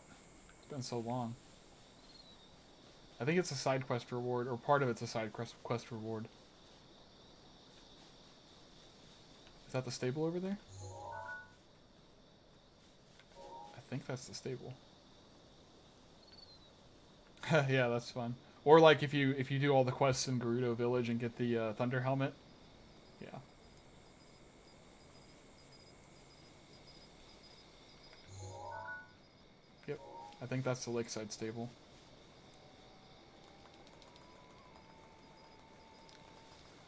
[SPEAKER 1] It's been so long. I think it's a side quest reward, or part of it's a side quest reward. Is that the stable over there? I think that's the stable. Yeah, that's fun. Or like if you do all the quests in Gerudo Village and get the Thunder Helmet. Yeah. Yep. I think that's the Lakeside stable.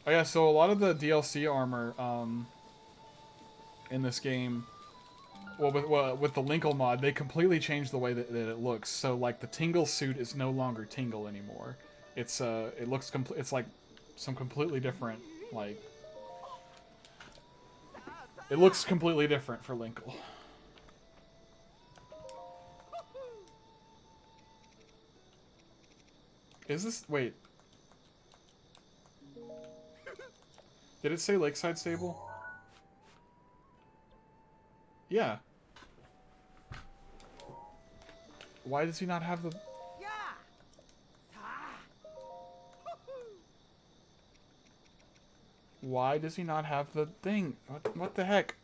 [SPEAKER 1] Oh yeah, so a lot of the DLC armor in this game, with the Linkle mod, they completely changed the way that it looks. So like the Tingle suit is no longer Tingle anymore. It looks it's like some completely different, like, it looks completely different for Linkle. Is this, wait, did it say Lakeside Stable? Yeah. Why does he not have the... Why does he not have the thing? What the heck?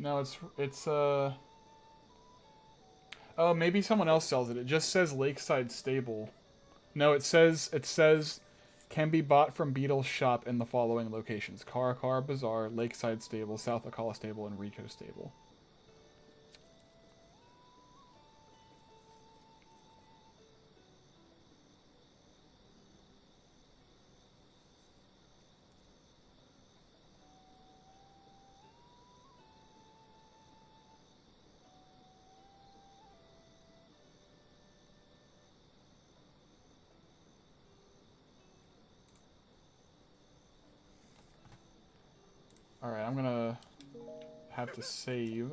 [SPEAKER 1] No, oh, maybe someone else sells it. It just says Lakeside Stable. No, it says can be bought from Beetle's shop in the following locations: Car Bazaar, Lakeside Stable, South Akala Stable, and Rico Stable. Alright, I'm gonna have to save.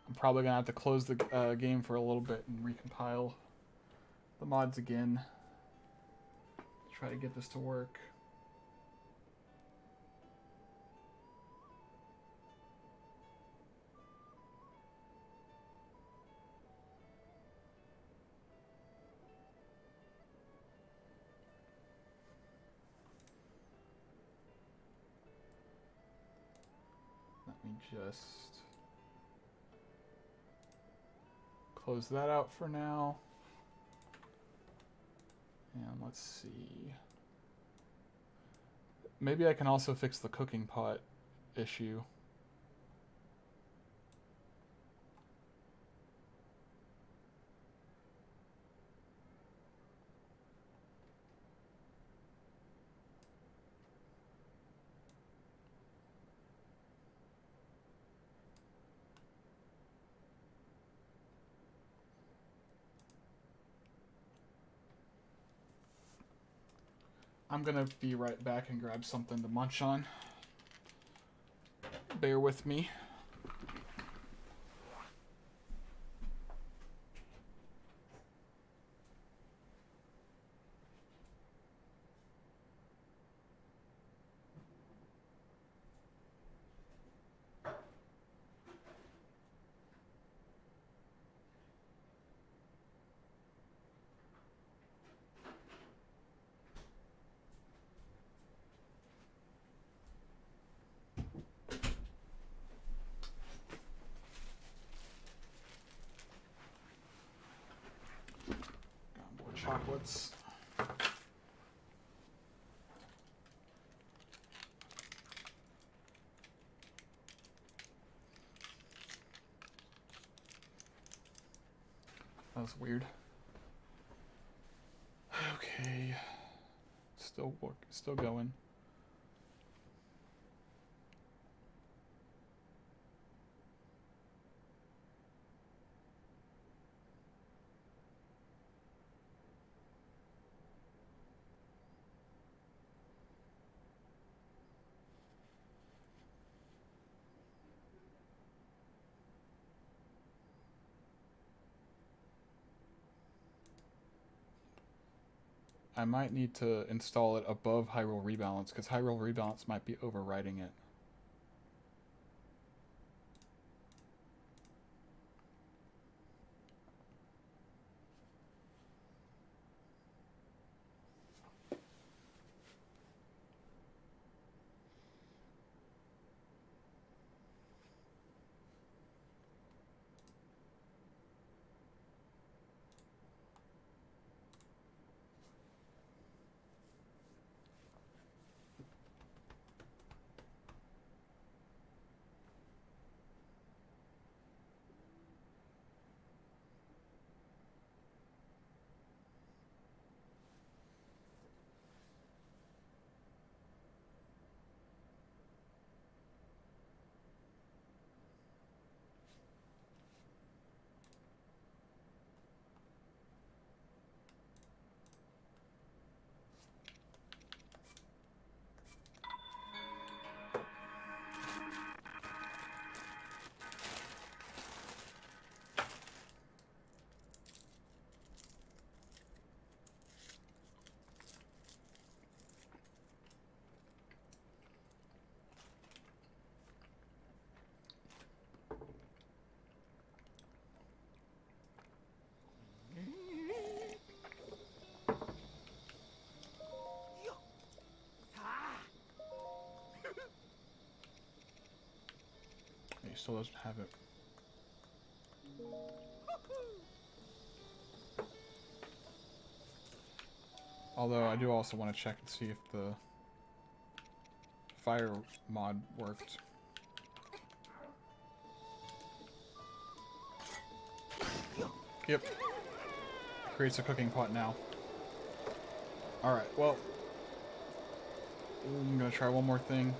[SPEAKER 1] I'm probably gonna have to close the game for a little bit and recompile the mods again. Try to get this to work. Let me just close that out for now. And let's see. Maybe I can also fix the cooking pot issue. I'm gonna be right back and grab something to munch on. Bear with me. Got more chocolates. That was weird. Okay. Still going. I might need to install it above Hyrule Rebalance, because Hyrule Rebalance might be overriding it. he still doesn't have it. Although I do also want to check and see if the fire mod worked. Yep. Creates a cooking pot now. Alright, well. I'm gonna try one more thing.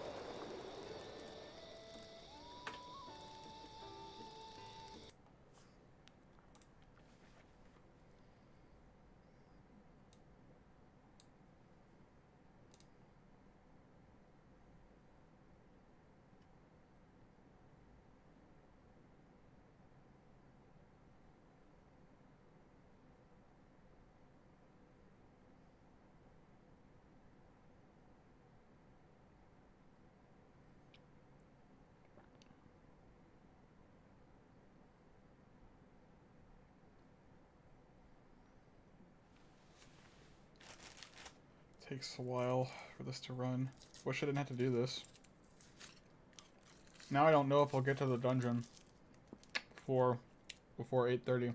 [SPEAKER 1] Takes a while for this to run. Wish I didn't have to do this. Now I don't know if I'll get to the dungeon before 8:30.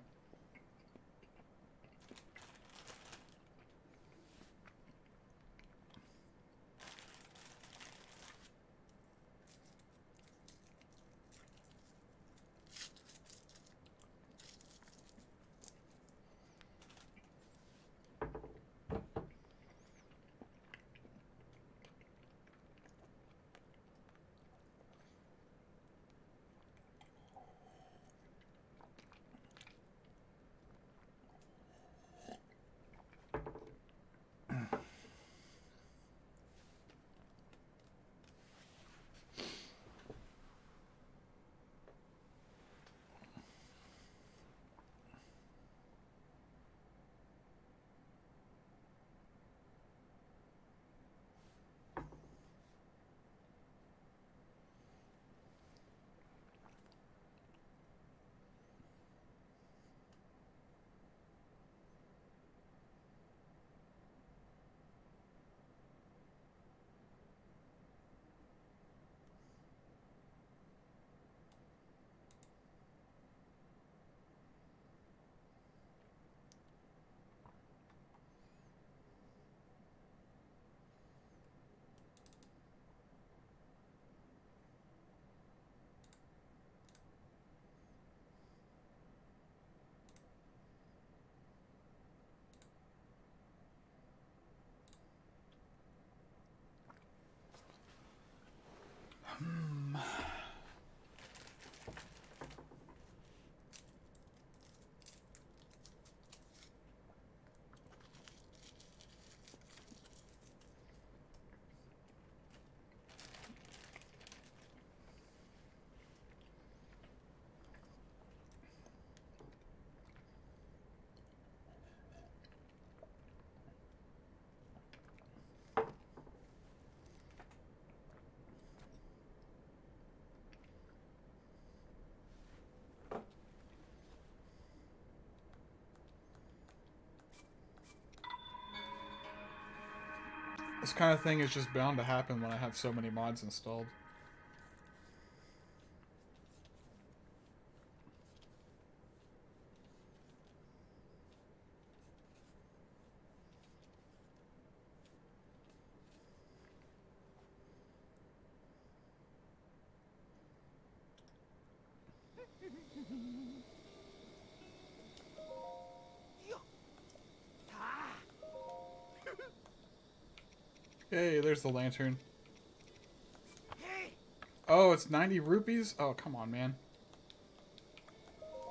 [SPEAKER 1] This kind of thing is just bound to happen when I have so many mods installed. Hey, there's the lantern. Oh, it's 90 rupees? Oh, come on, man.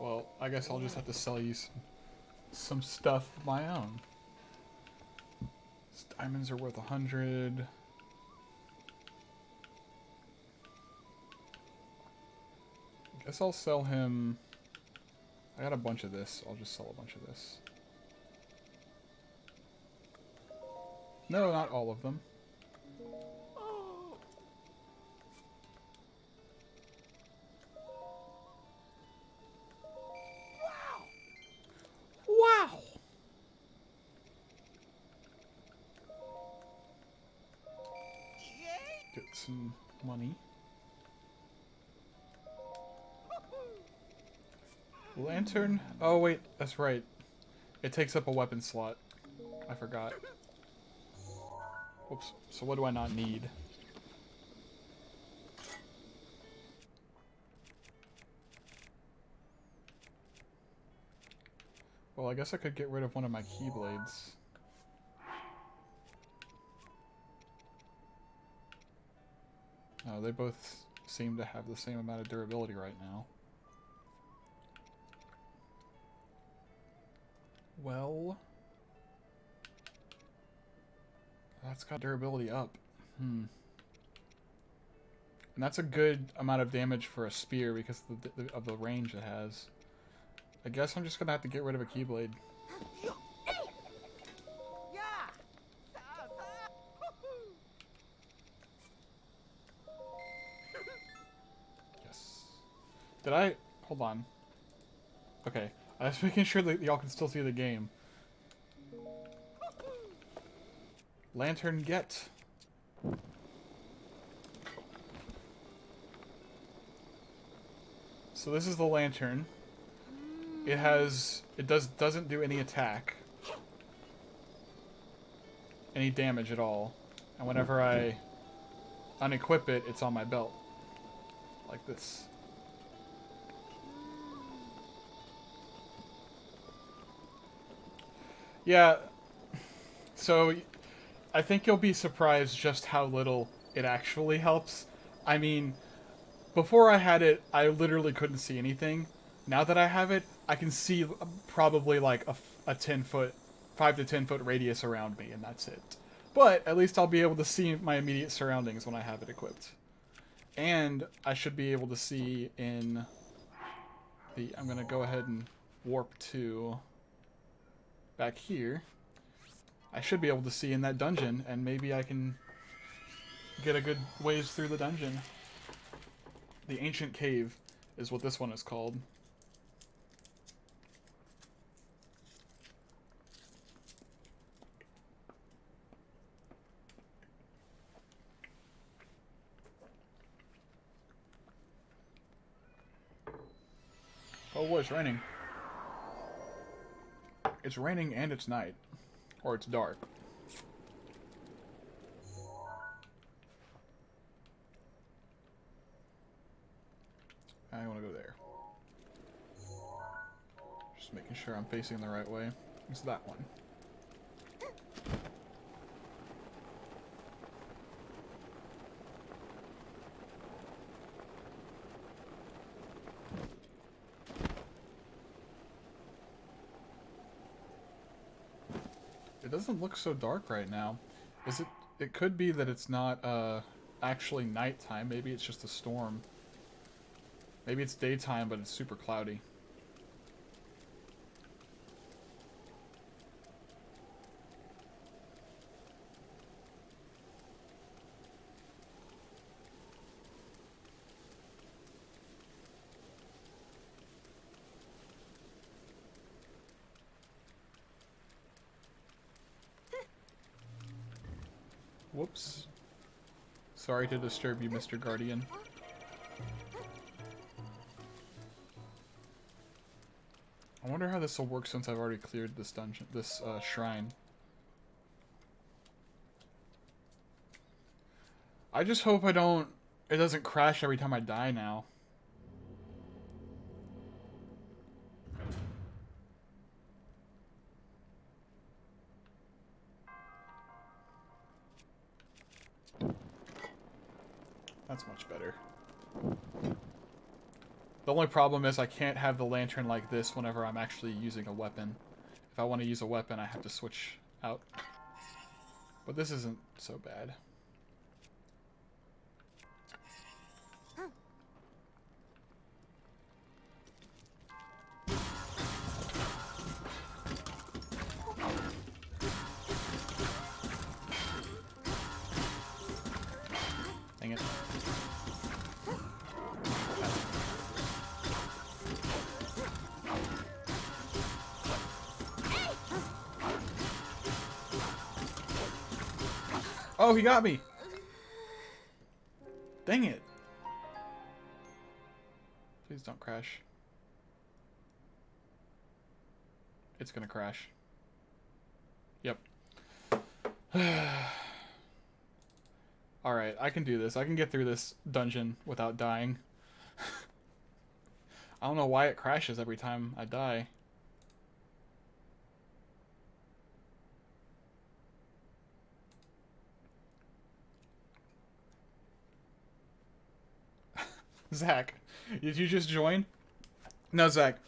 [SPEAKER 1] Well, I guess I'll just have to sell you some stuff of my own. These diamonds are worth 100. Guess I'll sell him... I got a bunch of this. I'll just sell a bunch of this. No, not all of them. Wow! Get some money. Lantern? Oh wait, that's right. It takes up a weapon slot. I forgot. Whoops. So what do I not need? Well, I guess I could get rid of one of my keyblades. No, they both seem to have the same amount of durability right now. Well... that's got durability up. And that's a good amount of damage for a spear because of the range it has. I guess I'm just gonna have to get rid of a keyblade. Yes. Did I... hold on. Okay. I was making sure that y'all can still see the game. Lantern get. So this is the lantern. It has... it doesn't do any attack. Any damage at all. And whenever I unequip it, it's on my belt. Like this. Yeah. So... I think you'll be surprised just how little it actually helps. I mean, before I had it, I literally couldn't see anything. Now that I have it, I can see probably like a 10-foot, 5 to 10 foot radius around me, and that's it. But at least I'll be able to see my immediate surroundings when I have it equipped. And I should be able to see in the... I'm going to go ahead and warp to back here. I should be able to see in that dungeon, and maybe I can get a good ways through the dungeon. The Ancient Cave is what this one is called. Oh, it's raining. It's raining and it's night. Or it's dark. I want to go there. Just making sure I'm facing the right way. It's that one. It doesn't look so dark right now. Is it? It could be that it's not actually nighttime. Maybe it's just a storm. Maybe it's daytime, but it's super cloudy. Whoops. Sorry to disturb you, Mr. Guardian. I wonder how this will work since I've already cleared this dungeon, this shrine. I just hope it doesn't crash every time I die now. That's much better. The only problem is I can't have the lantern like this whenever I'm actually using a weapon. If I want to use a weapon, I have to switch out. But this isn't so bad. Dang it. Oh, he got me! Dang it. Please don't crash. it's gonna crash. Yep. Alright, I can do this. I can get through this dungeon without dying. I don't know why it crashes every time I die. Zach, did you just join? No, Zach.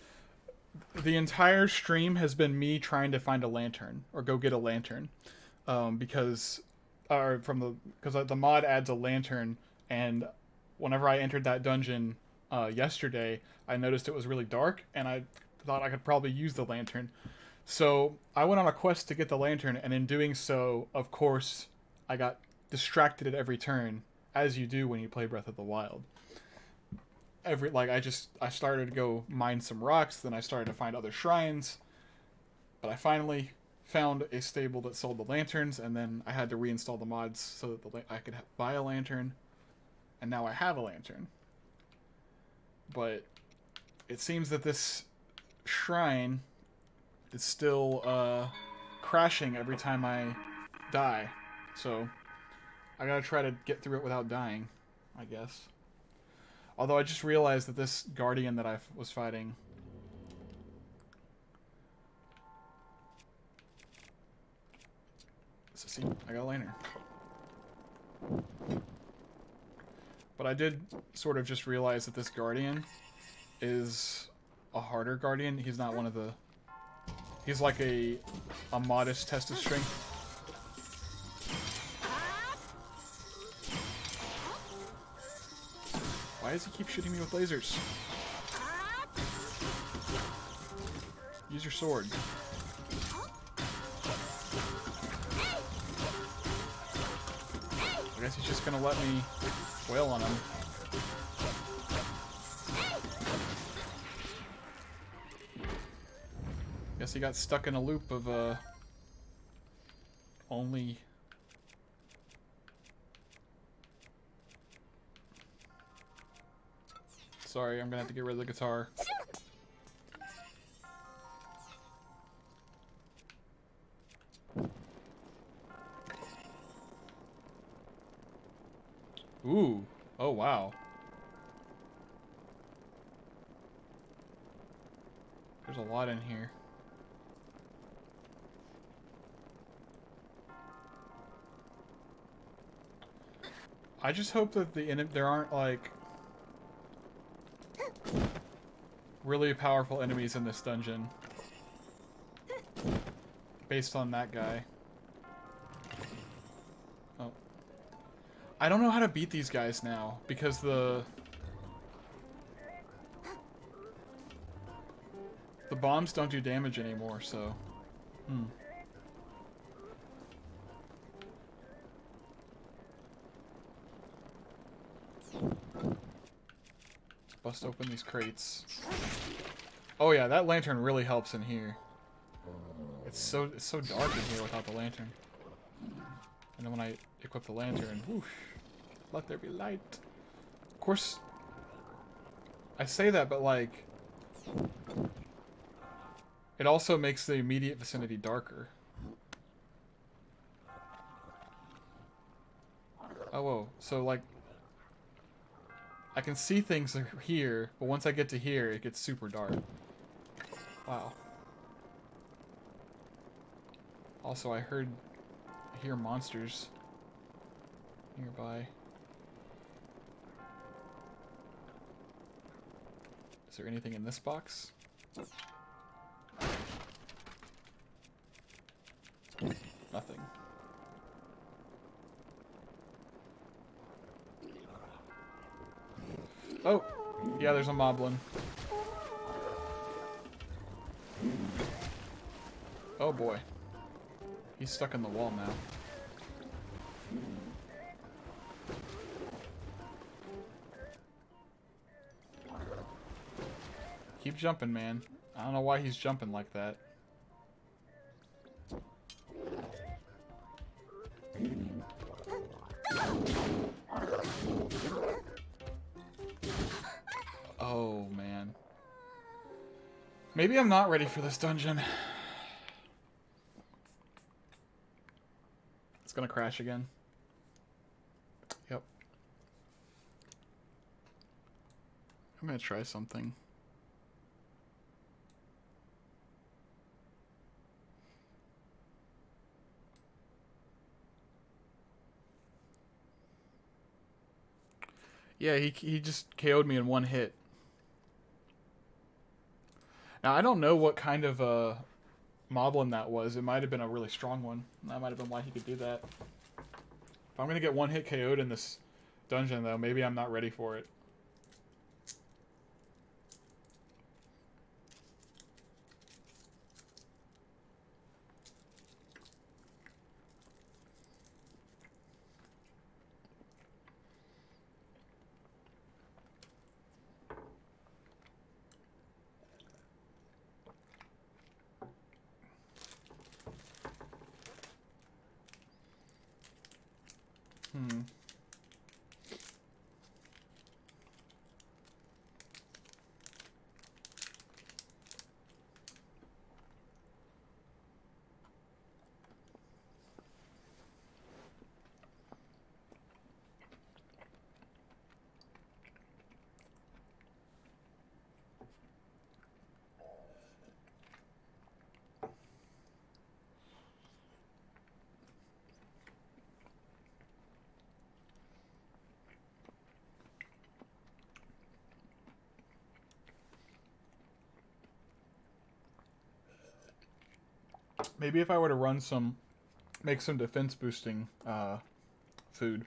[SPEAKER 1] The entire stream has been me trying to find a lantern or go get a lantern, because the mod adds a lantern, and whenever I entered that dungeon yesterday, I noticed it was really dark, and I thought I could probably use the lantern. So I went on a quest to get the lantern, and in doing so, of course, I got distracted at every turn, as you do when you play Breath of the Wild. I started to go mine some rocks, then I started to find other shrines, but I finally found a stable that sold the lanterns, and then I had to reinstall the mods so that I could buy a lantern, and now I have a lantern. But it seems that this shrine is still crashing every time I die, so I gotta try to get through it without dying, I guess. Although I just realized that this guardian that I was fighting... So see, I got a lantern. But I did sort of just realize that this guardian is a harder guardian. He's not one of the... He's like a modest test of strength. Why does he keep shooting me with lasers? Use your sword. I guess he's just gonna let me wail on him. Guess he got stuck in a loop of only... Sorry, I'm gonna have to get rid of the guitar. Ooh. Oh, wow. There's a lot in here. I just hope that there aren't, like... really powerful enemies in this dungeon based on that guy. Oh. I don't know how to beat these guys now because the bombs don't do damage anymore, so Bust open these crates. Oh yeah, that lantern really helps in here. It's so dark in here without the lantern. And then when I equip the lantern, whoosh, let there be light. Of course, I say that, but like, it also makes the immediate vicinity darker. Oh whoa, so like, I can see things here, but once I get to here, it gets super dark. Wow. Also, I hear monsters nearby. Is there anything in this box? Nothing. Oh! Yeah, there's a moblin. Oh boy. He's stuck in the wall now. Keep jumping, man. I don't know why he's jumping like that. Oh, man. Maybe I'm not ready for this dungeon. gonna crash again. Yep. I'm gonna try something. Yeah, he just KO'd me in one hit. Now, I don't know what kind of moblin that was. It might have been a really strong one. That might have been why he could do that. If I'm going to get one hit KO'd in this dungeon, though, maybe I'm not ready for it. Maybe if I were to run make some defense boosting food.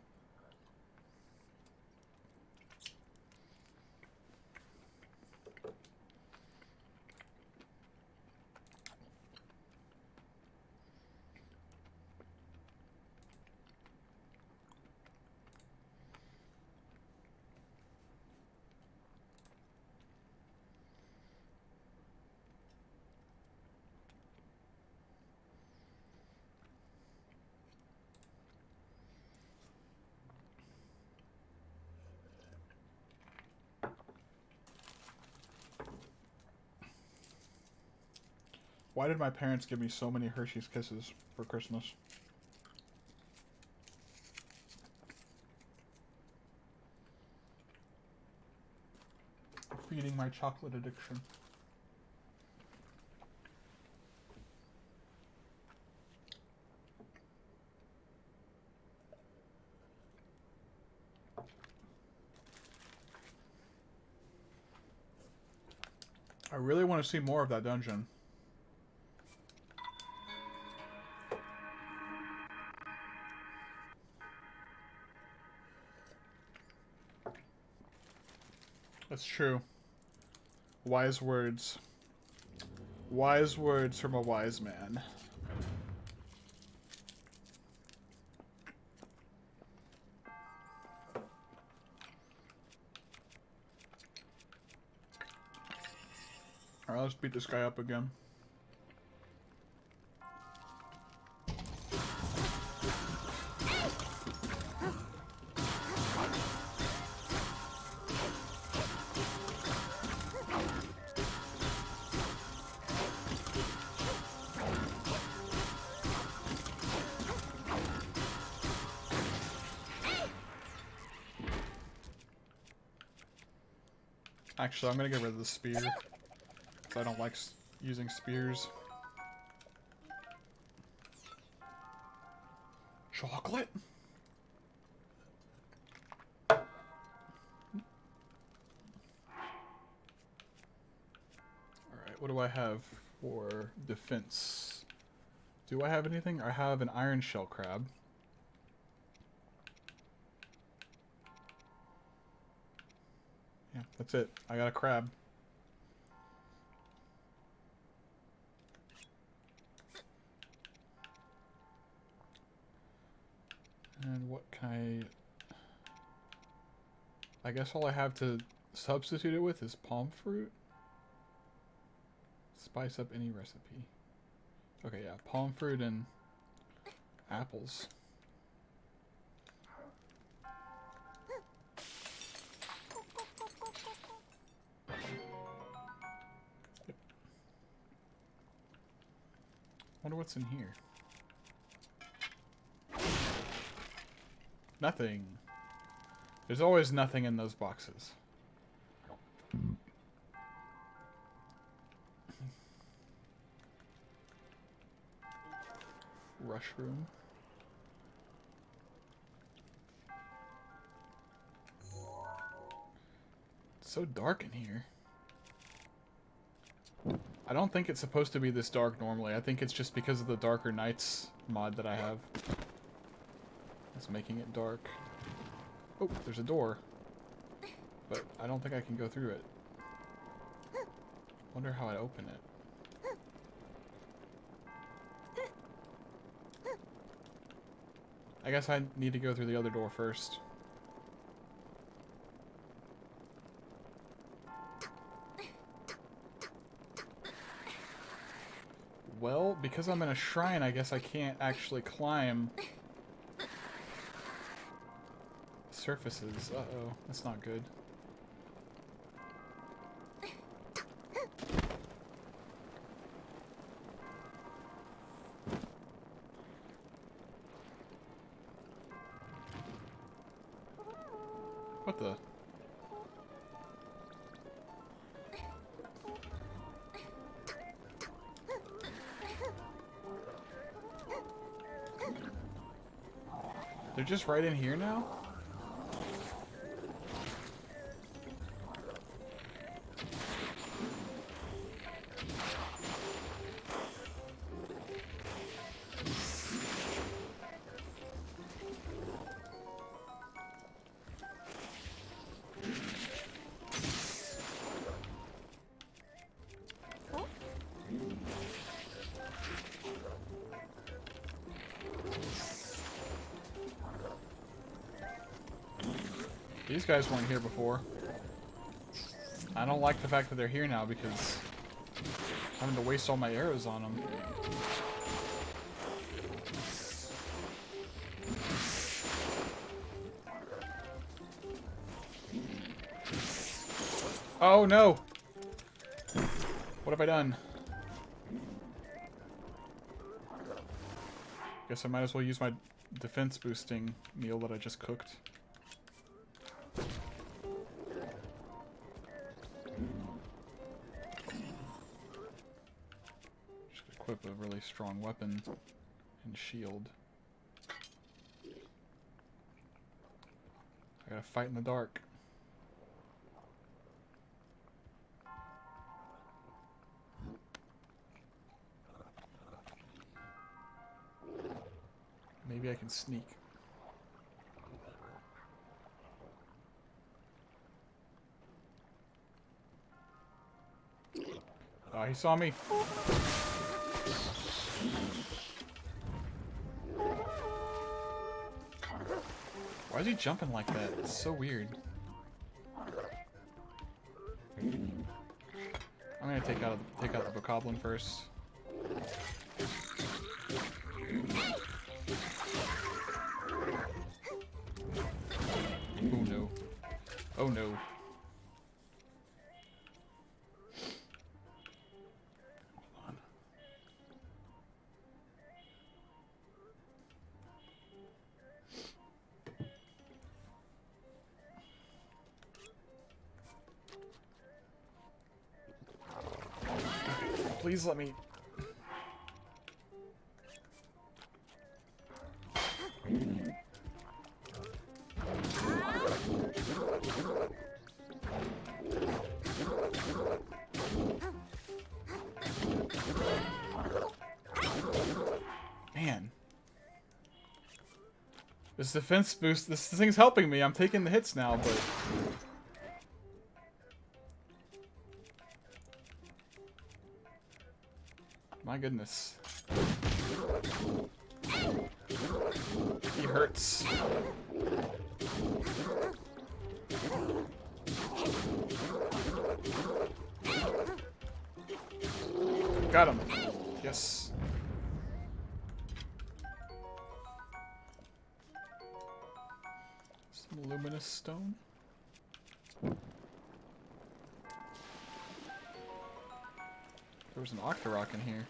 [SPEAKER 1] Why did my parents give me so many Hershey's Kisses for Christmas? Feeding my chocolate addiction. I really want to see more of that dungeon. That's true. Wise words. Wise words from a wise man. Alright, let's beat this guy up again. Actually, I'm gonna get rid of the spear, because I don't like using spears. Chocolate? Alright, what do I have for defense? Do I have anything? I have an iron shell crab. Yeah, that's it. I got a crab. And what can I guess all I have to substitute it with is palm fruit. Spice up any recipe. Okay, yeah, palm fruit and apples. Wonder what's in here. Nothing. There's always nothing in those boxes. Rush room. It's so dark in here. I don't think it's supposed to be this dark normally. I think it's just because of the Darker Nights mod that I have. It's making it dark. Oh, there's a door. But I don't think I can go through it. Wonder how I open it. I guess I need to go through the other door first. Well, because I'm in a shrine, I guess I can't actually climb surfaces. Uh-oh, that's not good. What the? They're just right in here now? These guys weren't here before. I don't like the fact that they're here now because I'm having to waste all my arrows on them. Oh no! What have I done? Guess I might as well use my defense boosting meal that I just cooked. Equip a really strong weapon and shield. I gotta fight in the dark. Maybe I can sneak. Oh, he saw me. Why is he jumping like that? It's so weird. I'm gonna take out the bokoblin first. Oh no. Oh no. Please let me... Man. This defense boost, this thing's helping me. I'm taking the hits now, but... My goodness. He hurts. Got him. Yes. Some luminous stone. There was an Octorok in here.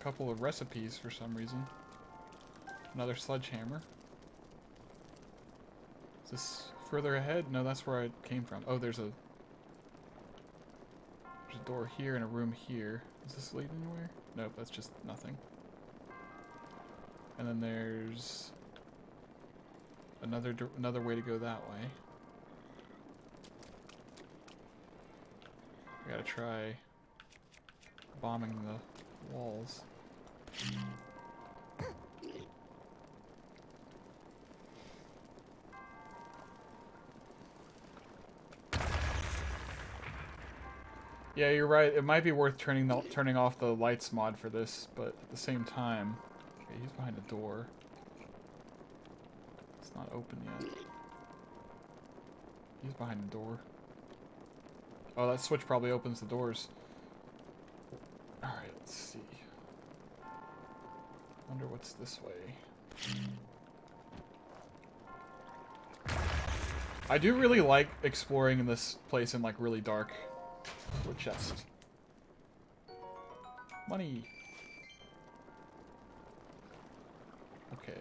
[SPEAKER 1] couple of recipes for some reason. Another sledgehammer. Is this further ahead? No, that's where I came from. Oh, there's a door here and a room here. Does this lead anywhere? Nope, that's just nothing. And then there's another way to go that way. I gotta try bombing the walls. Yeah, you're right. It might be worth turning off the lights mod for this, but at the same time, okay, he's behind a door. It's not open yet. He's behind the door. Oh, that switch probably opens the doors. Alright, let's see. Wonder what's this way. I do really like exploring in this place in like really dark. Wood chest. Money. Okay.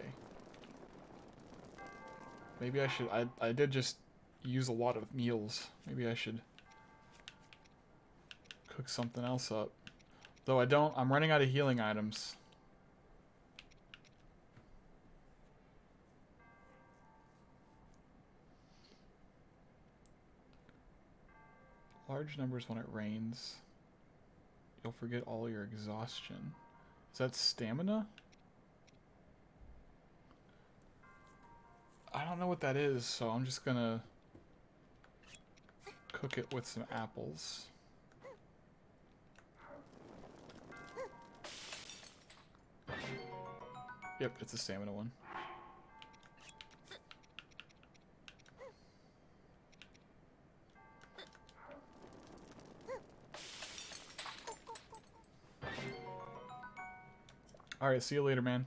[SPEAKER 1] Maybe I should... I did just use a lot of meals. Maybe I should cook something else up. Though I don't... I'm running out of healing items. Large numbers when it rains. You'll forget all your exhaustion. Is that stamina? I don't know what that is, so I'm just gonna cook it with some apples. Yep, it's a stamina one. Alright, see you later, man.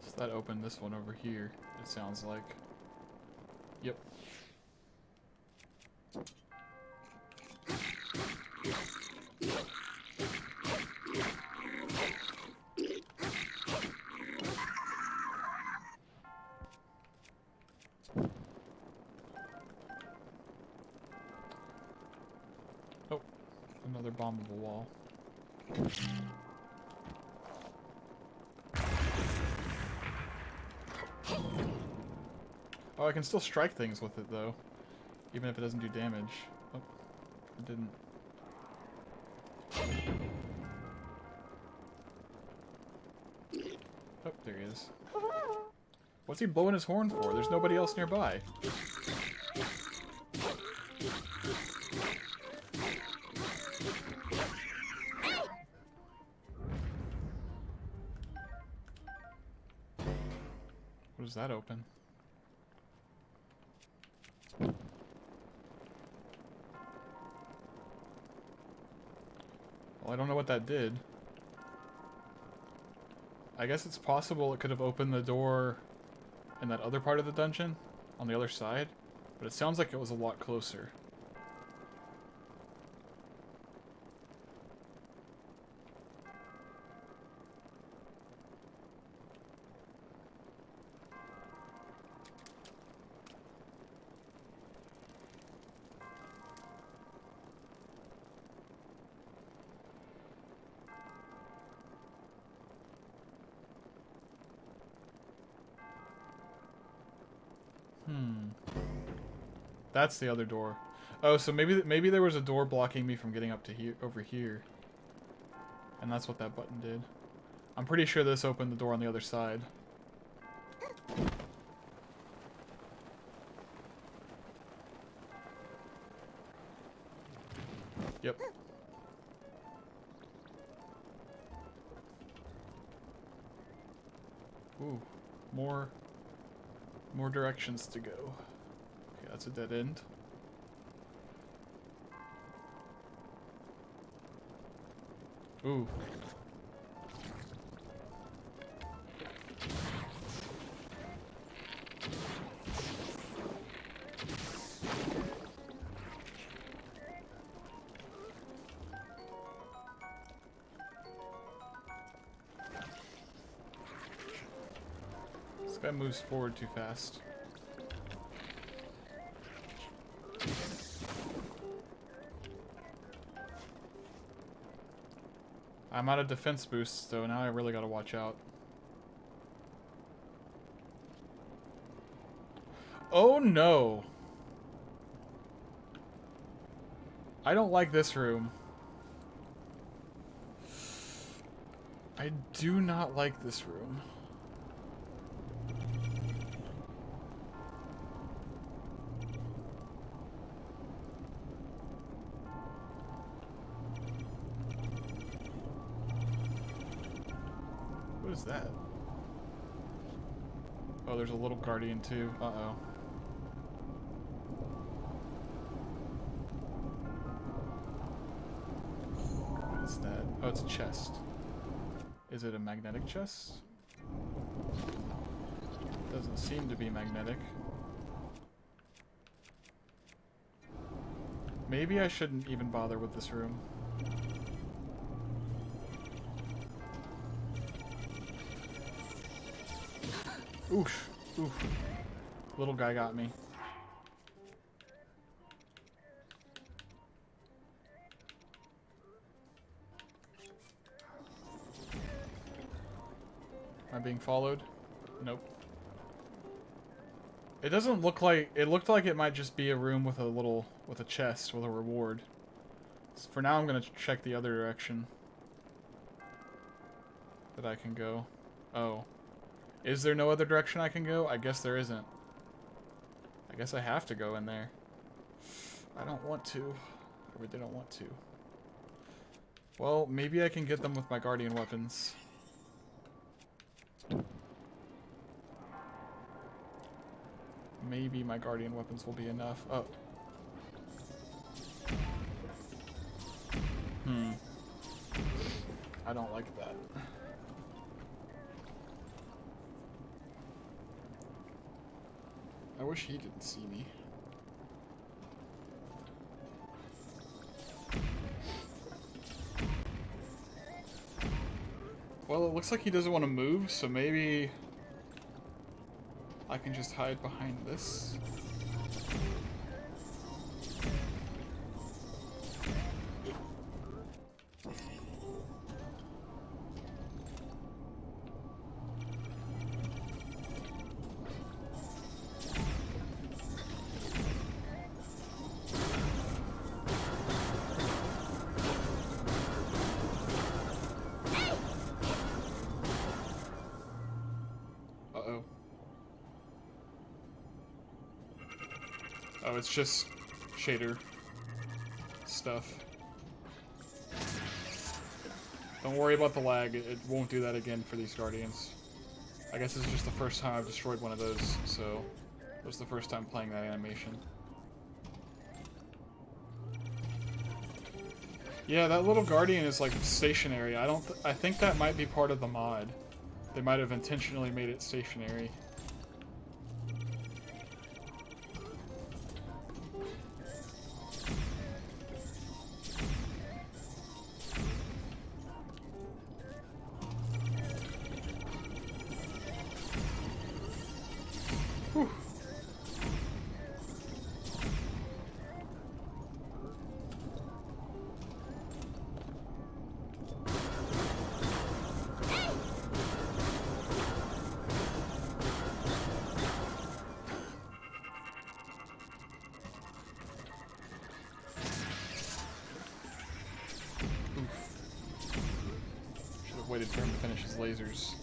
[SPEAKER 1] So that opened this one over here, it sounds like. Yep. Oh, another bombable wall. Oh, I can still strike things with it, though. Even if it doesn't do damage. Oh, it didn't. Oh, there he is. What's he blowing his horn for? There's nobody else nearby. What does that open? Well, I don't know what that did. I guess it's possible it could have opened the door in that other part of the dungeon, on the other side, but it sounds like it was a lot closer. That's the other door. Oh, so maybe there was a door blocking me from getting up to here, over here. And that's what that button did. I'm pretty sure this opened the door on the other side. Yep. Ooh, more More directions to go. Okay, that's a dead end. Ooh. This guy moves forward too fast. I'm out of defense boosts, so now I really gotta watch out. Oh no! I don't like this room. I do not like this room. What is that? Oh, there's a little guardian too. Uh-oh. What is that? Oh, it's a chest. Is it a magnetic chest? Doesn't seem to be magnetic. Maybe I shouldn't even bother with this room. Oof. Oof. Little guy got me. Am I being followed? Nope. It doesn't look like... It looked like it might just be a room with a chest with a reward. So for now I'm gonna check the other direction that I can go. Oh. Is there no other direction I can go? I guess there isn't. I guess I have to go in there. I don't want to. I really don't want to. Well, maybe I can get them with my guardian weapons. Maybe my guardian weapons will be enough. Oh. I don't like that. I wish he didn't see me. Well, it looks like he doesn't want to move, so maybe I can just hide behind this. Oh, it's just shader stuff. Don't worry about the lag, it won't do that again for these Guardians. I guess this is just the first time I've destroyed one of those, so it was the first time playing that animation. Yeah, that little Guardian is like stationary. I think that might be part of the mod. They might have intentionally made it stationary. Whew. Waited for him to finish his lasers.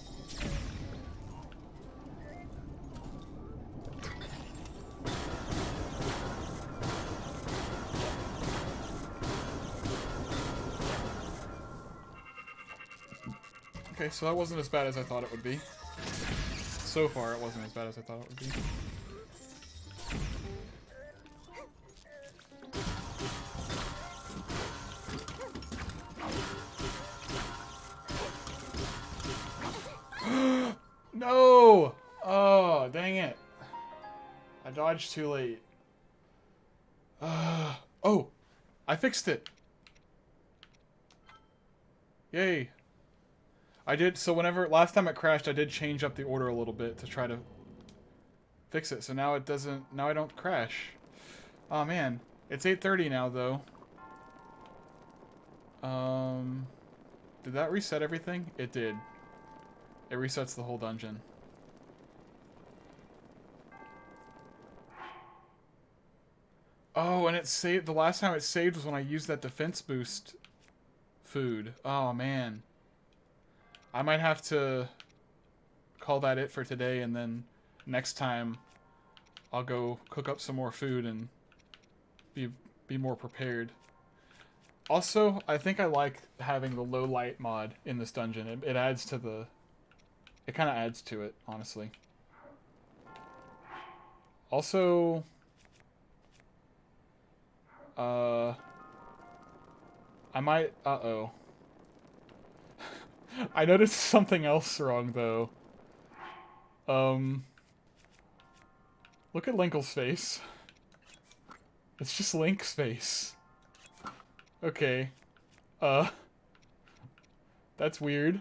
[SPEAKER 1] Okay, so that wasn't as bad as I thought it would be. so far it wasn't as bad as I thought it would be. No! Oh, dang it. I dodged too late. Oh! I fixed it! Yay. I did, so whenever, last time it crashed, I did change up the order a little bit to try to fix it. So now it doesn't, now I don't crash. Oh man. It's 8:30 now though. Did that reset everything? It did. It resets the whole dungeon. Oh, and it saved, the last time it saved was when I used that defense boost food. Oh man. I might have to call that it for today, and then next time I'll go cook up some more food and be more prepared. Also, I think I like having the low light mod in this dungeon. It adds to the... It kind of adds to it, honestly. Also... I might... Uh-oh. I noticed something else wrong, though. Look at Linkle's face. It's just Link's face. Okay. That's weird.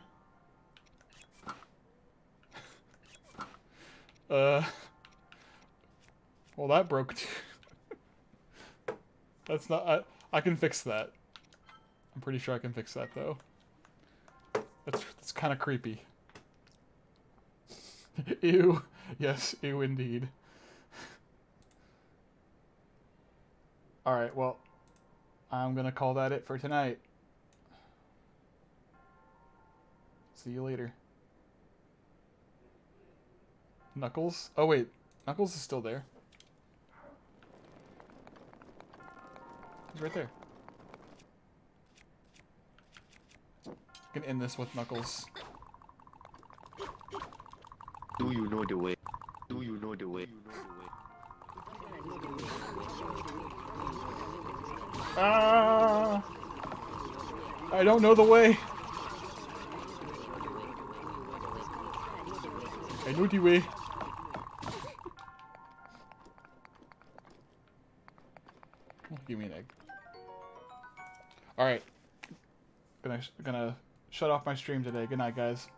[SPEAKER 1] Well, that broke too. That's not... I can fix that. I'm pretty sure I can fix that, though. That's kind of creepy. Ew. Yes, ew indeed. Alright, well, I'm gonna call that it for tonight. See you later. Knuckles? Oh wait, Knuckles is still there. He's right there. I can end this with Knuckles.
[SPEAKER 2] Do you know the way? Do you know the way?
[SPEAKER 1] Ah! I don't know the way. I know the way. Oh, give me an egg. Alright. Gonna shut off my stream today. Good night, guys.